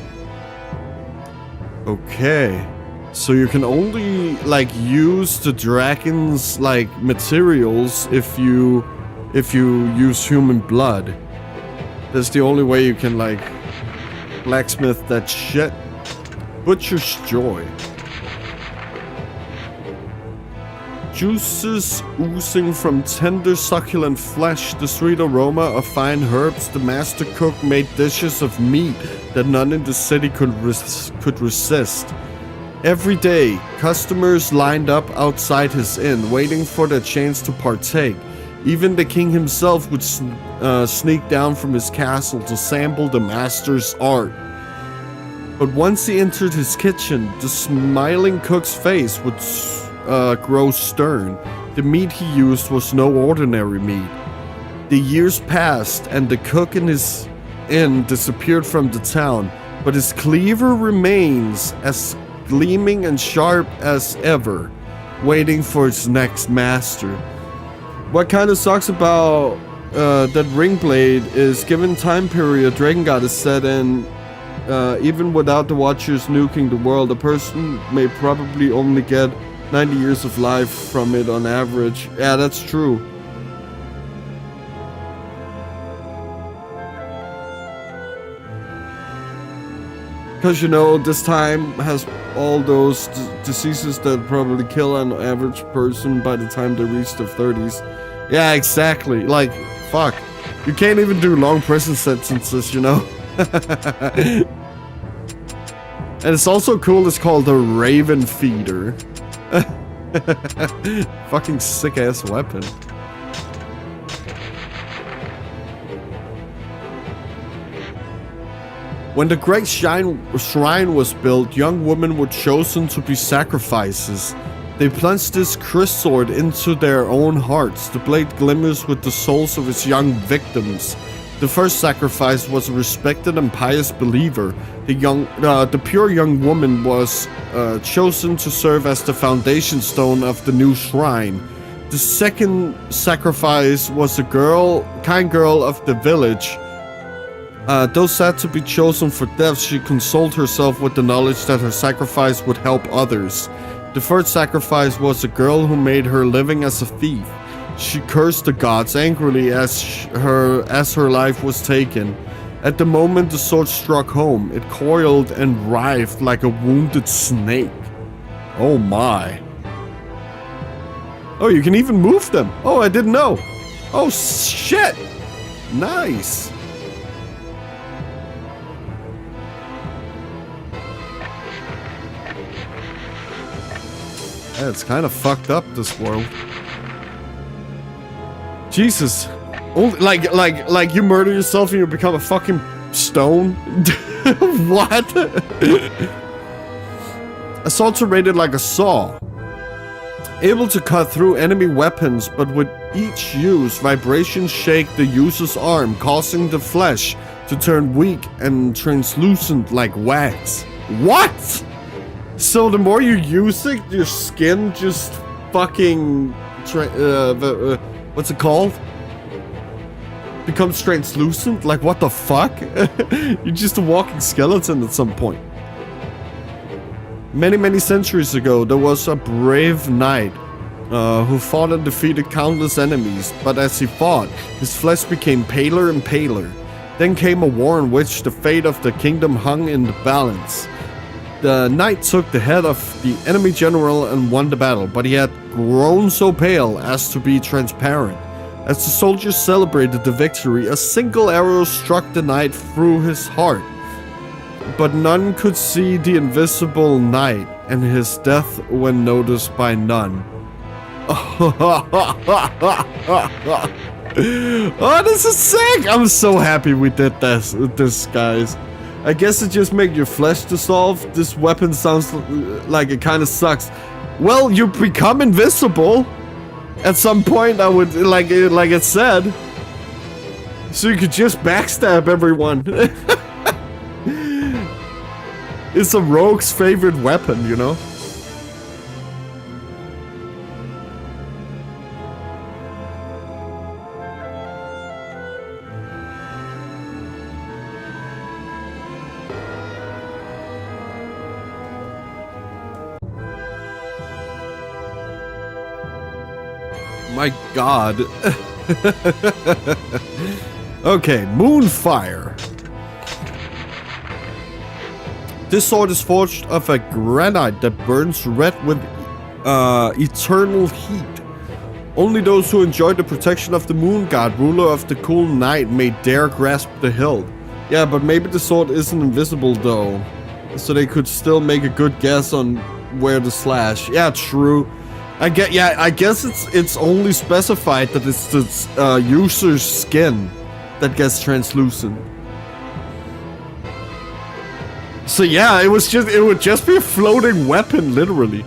Okay. So you can only, like, use the dragon's, like, materials if you use human blood. That's the only way you can, like, blacksmith that shit. Butcher's Joy. Juices oozing from tender, succulent flesh, the sweet aroma of fine herbs, the master cook made dishes of meat that none in the city could resist. Every day, customers lined up outside his inn, waiting for their chance to partake. Even the king himself would sneak down from his castle to sample the master's art. But once he entered his kitchen, the smiling cook's face would grow stern. The meat he used was no ordinary meat. The years passed, and the cook in his inn disappeared from the town, but his cleaver remains as gleaming and sharp as ever, waiting for its next master. What kind of sucks about that ring blade is, given time period Drakengard is set in, even without the Watchers nuking the world, a person may probably only get 90 years of life from it on average. Yeah, that's true. Because, you know, this time has all those diseases that probably kill an average person by the time they reach their 30s. Yeah, exactly. Like, fuck. You can't even do long prison sentences, you know? And it's also cool, it's called the Raven Feeder. Fucking sick ass weapon. When the great shrine was built, young women were chosen to be sacrifices. They plunged this cursed sword into their own hearts. The blade glimmers with the souls of its young victims. The first sacrifice was a respected and pious believer. The pure young woman was chosen to serve as the foundation stone of the new shrine. The second sacrifice was a kind girl of the village. Though sad to be chosen for death, she consoled herself with the knowledge that her sacrifice would help others. The third sacrifice was a girl who made her living as a thief. She cursed the gods angrily as her life was taken. At the moment the sword struck home, it coiled and writhed like a wounded snake. Oh my. Oh, you can even move them. Oh, I didn't know. Oh, shit. Nice. Yeah, it's kind of fucked up, this world. Jesus. Only, like you murder yourself and you become a fucking stone? What? Assaults are rated like a saw. Able to cut through enemy weapons, but with each use, vibrations shake the user's arm, causing the flesh to turn weak and translucent like wax. What? So the more you use it, your skin just fucking... what's it called? Becomes translucent? Like, what the fuck? You're just a walking skeleton at some point. Many centuries ago, there was a brave knight who fought and defeated countless enemies, but as he fought, his flesh became paler and paler. Then came a war in which the fate of the kingdom hung in the balance. The knight took the head of the enemy general and won the battle, but he had grown so pale as to be transparent. As the soldiers celebrated the victory, a single arrow struck the knight through his heart. But none could see the invisible knight, and his death went noticed by none. Oh, this is sick! I'm so happy we did this, guys. I guess it just makes your flesh dissolve. This weapon sounds like it kind of sucks. Well, you become invisible. At some point, I would, like it said. So you could just backstab everyone. It's a rogue's favorite weapon, you know? My god. Okay, Moonfire. This sword is forged of a granite that burns red with eternal heat. Only those who enjoy the protection of the moon god, ruler of the cool night, may dare grasp the hilt. Yeah, but maybe the sword isn't invisible though, so they could still make a good guess on where to slash. Yeah, true. I guess it's only specified that it's the user's skin that gets translucent. So yeah, it would just be a floating weapon, literally.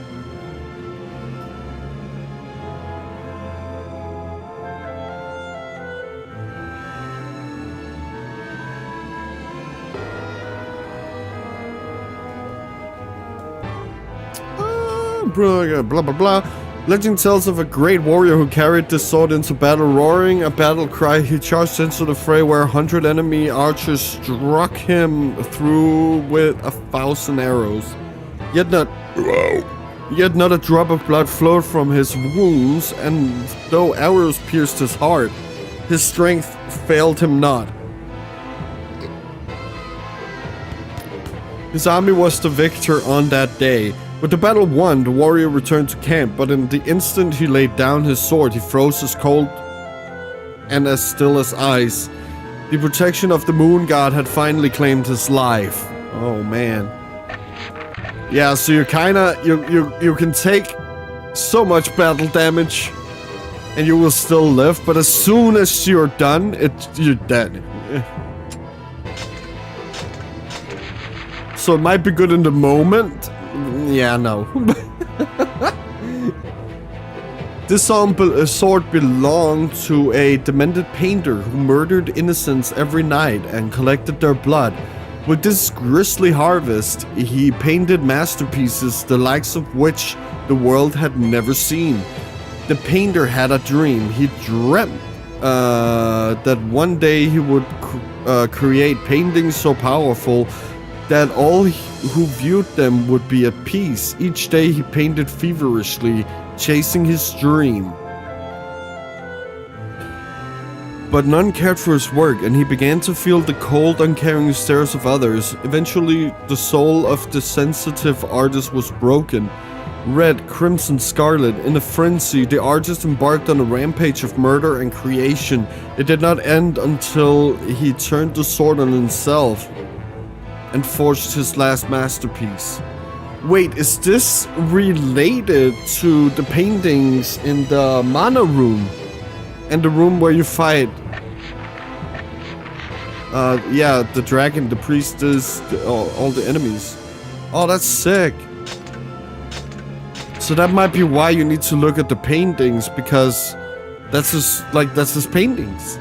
Blah blah blah. Legend tells of a great warrior who carried this sword into battle, roaring a battle cry. He charged into the fray where 100 enemy archers struck him through with 1,000 arrows. Yet not a drop of blood flowed from his wounds, and though arrows pierced his heart, his strength failed him not. His army was the victor on that day. With the battle won, the warrior returned to camp, but in the instant he laid down his sword, he froze as cold and as still as ice. The protection of the moon god had finally claimed his life. Oh man. Yeah, so you can take so much battle damage and you will still live, but as soon as you're done, you're dead. So it might be good in the moment. Yeah, no. This sword belonged to a demented painter who murdered innocents every night and collected their blood. With this grisly harvest, he painted masterpieces the likes of which the world had never seen. The painter had a dream. He dreamt that one day he would create paintings so powerful that all who viewed them would be at peace. Each day he painted feverishly, chasing his dream. But none cared for his work, and he began to feel the cold, uncaring stares of others. Eventually, the soul of the sensitive artist was broken. red, crimson, scarlet. In a frenzy, the artist embarked on a rampage of murder and creation. It did not end until he turned the sword on himself and forged his last masterpiece. Wait, is this related to the paintings in the mana room? And the room where you fight? Yeah, the dragon, the priestess, all the enemies. Oh, that's sick. So that might be why you need to look at the paintings, because that's his paintings.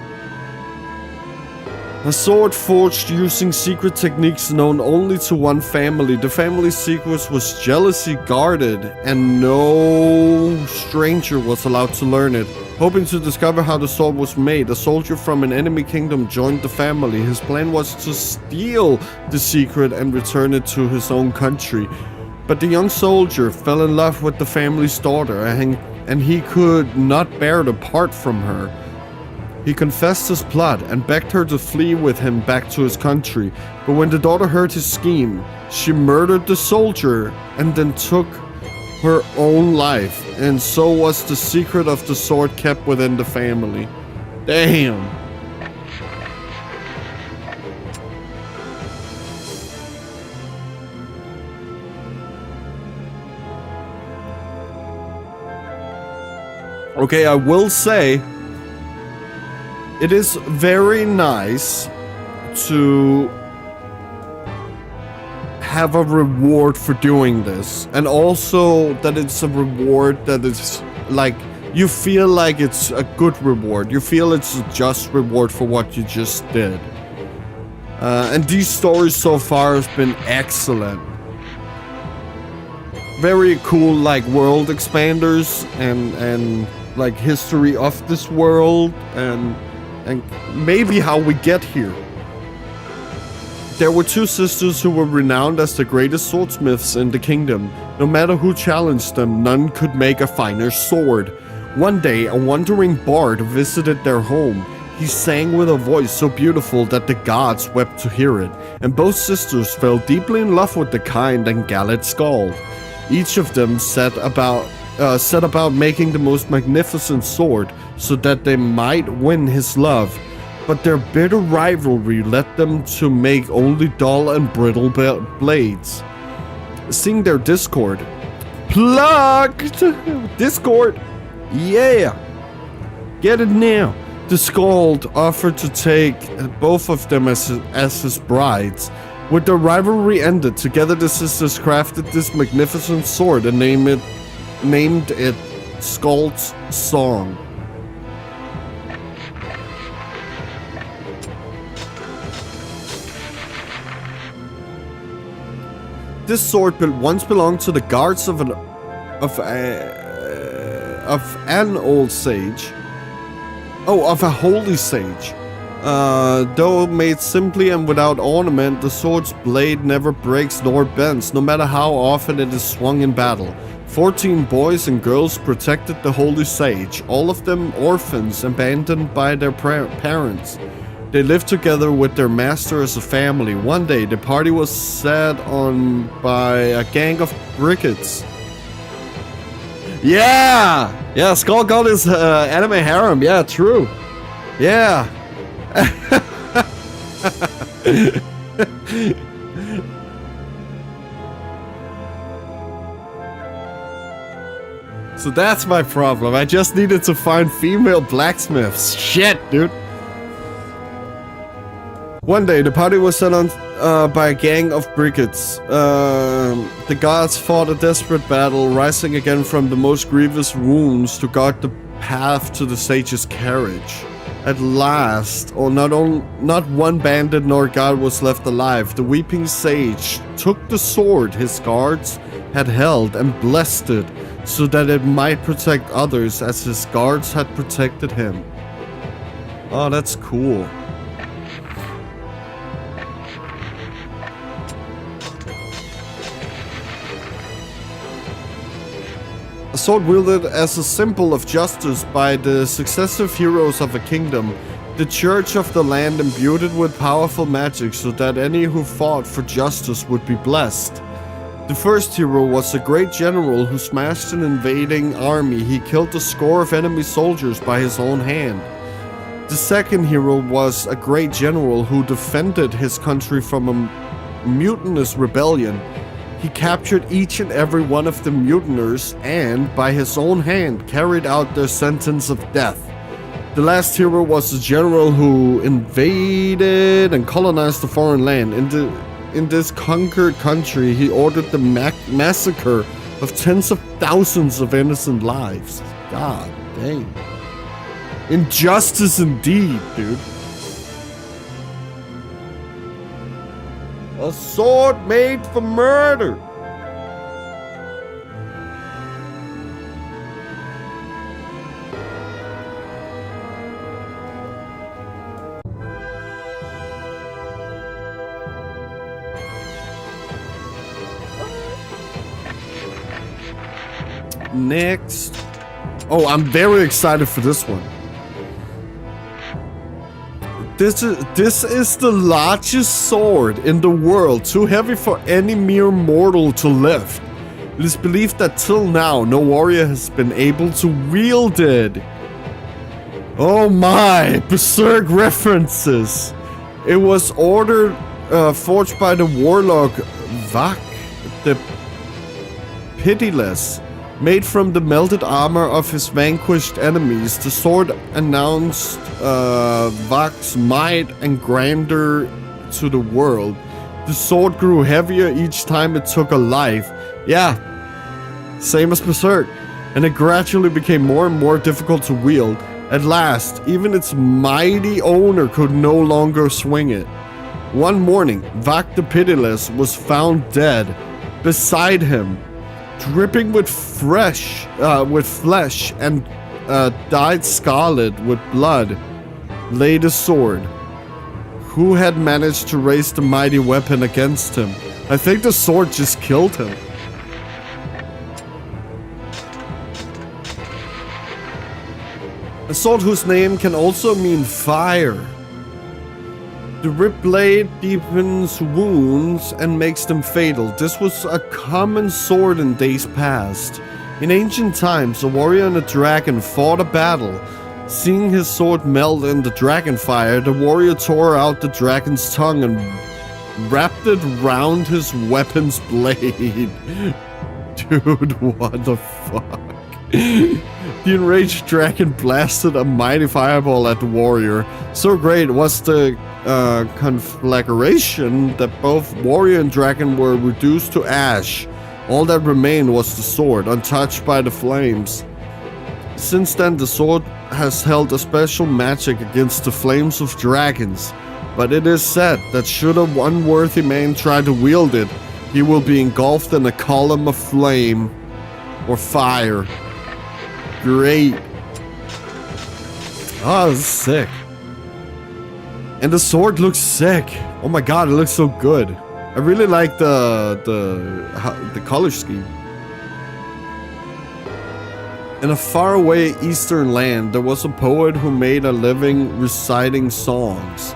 A sword forged using secret techniques known only to one family. The family's secret was jealously guarded, and no stranger was allowed to learn it. Hoping to discover how the sword was made, a soldier from an enemy kingdom joined the family. His plan was to steal the secret and return it to his own country. But the young soldier fell in love with the family's daughter, and he could not bear to part from her. He confessed his plot and begged her to flee with him back to his country. But when the daughter heard his scheme, she murdered the soldier and then took her own life. And so was the secret of the sword kept within the family. Damn. Okay, I will say it is very nice to have a reward for doing this, and also that it's a reward that is like, you feel like it's a good reward. You feel it's a just reward for what you just did. And these stories so far have been excellent. Very cool, like, world expanders and like history of this world and maybe how we get here. There were two sisters who were renowned as the greatest swordsmiths in the kingdom. No matter who challenged them, none could make a finer sword. One day, a wandering bard visited their home. He sang with a voice so beautiful that the gods wept to hear it, and both sisters fell deeply in love with the kind and gallant skald. Each of them set about making the most magnificent sword so that they might win his love. But their bitter rivalry led them to make only dull and brittle blades. Seeing their discord, plugged Discord, yeah, get it now. The skald offered to take both of them as his brides. With their rivalry ended, together the sisters crafted this magnificent sword and named it Skald's Song. This sword once belonged to the guards of an old sage. Oh, of a holy sage. Though made simply and without ornament, the sword's blade never breaks nor bends, no matter how often it is swung in battle. 14 boys and girls protected the holy sage, all of them orphans abandoned by their parents. They lived together with their master as a family. One day, the party was set on by a gang of brickets. Yeah! Yeah, Skull got his anime harem. Yeah, true. Yeah. So that's my problem. I just needed to find female blacksmiths. Shit, dude. One day, the party was set on by a gang of brickets. The gods fought a desperate battle, rising again from the most grievous wounds to guard the path to the sage's carriage. At last, not one bandit nor god was left alive. The weeping sage took the sword his guards had held and blessed it, so that it might protect others as his guards had protected him. Oh, that's cool. A sword wielded as a symbol of justice by the successive heroes of a kingdom. The church of the land imbued it with powerful magic so that any who fought for justice would be blessed. The first hero was a great general who smashed an invading army. He killed a score of enemy soldiers by his own hand. The second hero was a great general who defended his country from a mutinous rebellion. He captured each and every one of the mutineers and, by his own hand, carried out their sentence of death. The last hero was a general who invaded and colonized a foreign land. In this conquered country, he ordered the massacre of tens of thousands of innocent lives. God dang. Injustice indeed, dude. A sword made for murder. Next. Oh, I'm very excited for this one. This is the largest sword in the world, too heavy for any mere mortal to lift. It is believed that till now, no warrior has been able to wield it. Oh my, berserk references. It was forged by the warlock Vak the Pitiless. Made from the melted armor of his vanquished enemies, the sword announced Vak's might and grandeur to the world. The sword grew heavier each time it took a life. Yeah, same as Berserk. And it gradually became more and more difficult to wield. At last, even its mighty owner could no longer swing it. One morning, Vak the Pitiless was found dead. Beside him, dripping with flesh and dyed scarlet with blood, lay the sword. Who had managed to raise the mighty weapon against him? I think the sword just killed him. A sword whose name can also mean fire. The ripped blade deepens wounds and makes them fatal. This was a common sword in days past. In ancient times, a warrior and a dragon fought a battle. Seeing his sword melt in the dragon fire, the warrior tore out the dragon's tongue and wrapped it round his weapon's blade. Dude, what the fuck? The enraged dragon blasted a mighty fireball at the warrior. So great was the conflagration that both warrior and dragon were reduced to ash. All that remained was the sword, untouched by the flames. Since then, the sword has held a special magic against the flames of dragons. But it is said that should a unworthy man try to wield it, he will be engulfed in a column of flame or fire. Great. Oh, this is sick. And the sword looks sick. Oh my god, it looks so good. I really like the color scheme. In a faraway eastern land, there was a poet who made a living reciting songs.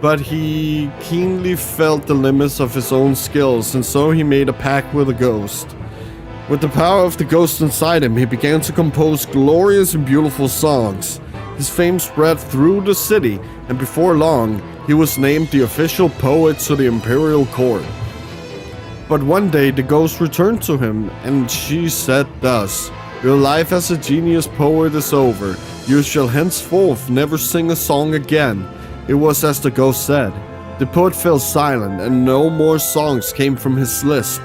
But he keenly felt the limits of his own skills, and so he made a pact with a ghost. With the power of the ghost inside him, he began to compose glorious and beautiful songs. His fame spread through the city, and before long, he was named the official poet to the imperial court. But one day, the ghost returned to him, and she said thus, "Your life as a genius poet is over. You shall henceforth never sing a song again." It was as the ghost said. The poet fell silent, and no more songs came from his lips.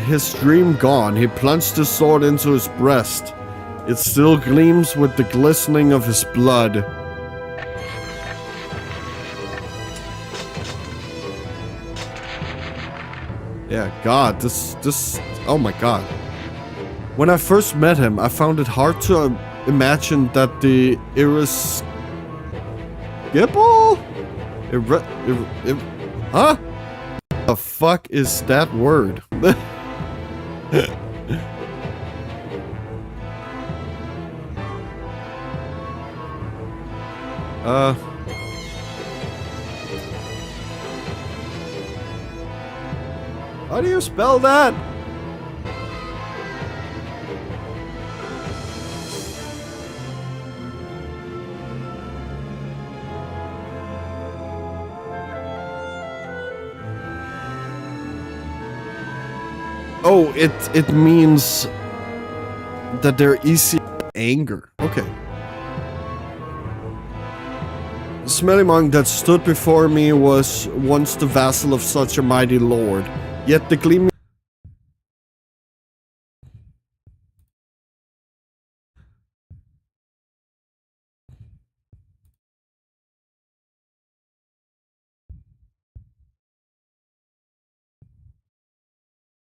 His dream gone, he plunged his sword into his breast. It still gleams with the glistening of his blood. Yeah, God, this, oh my God. When I first met him, I found it hard to imagine that the huh? The fuck is that word? How do you spell that? Oh, it means that they're easy to anger. Okay. The smelly monk that stood before me was once the vassal of such a mighty lord. Yet the gleaming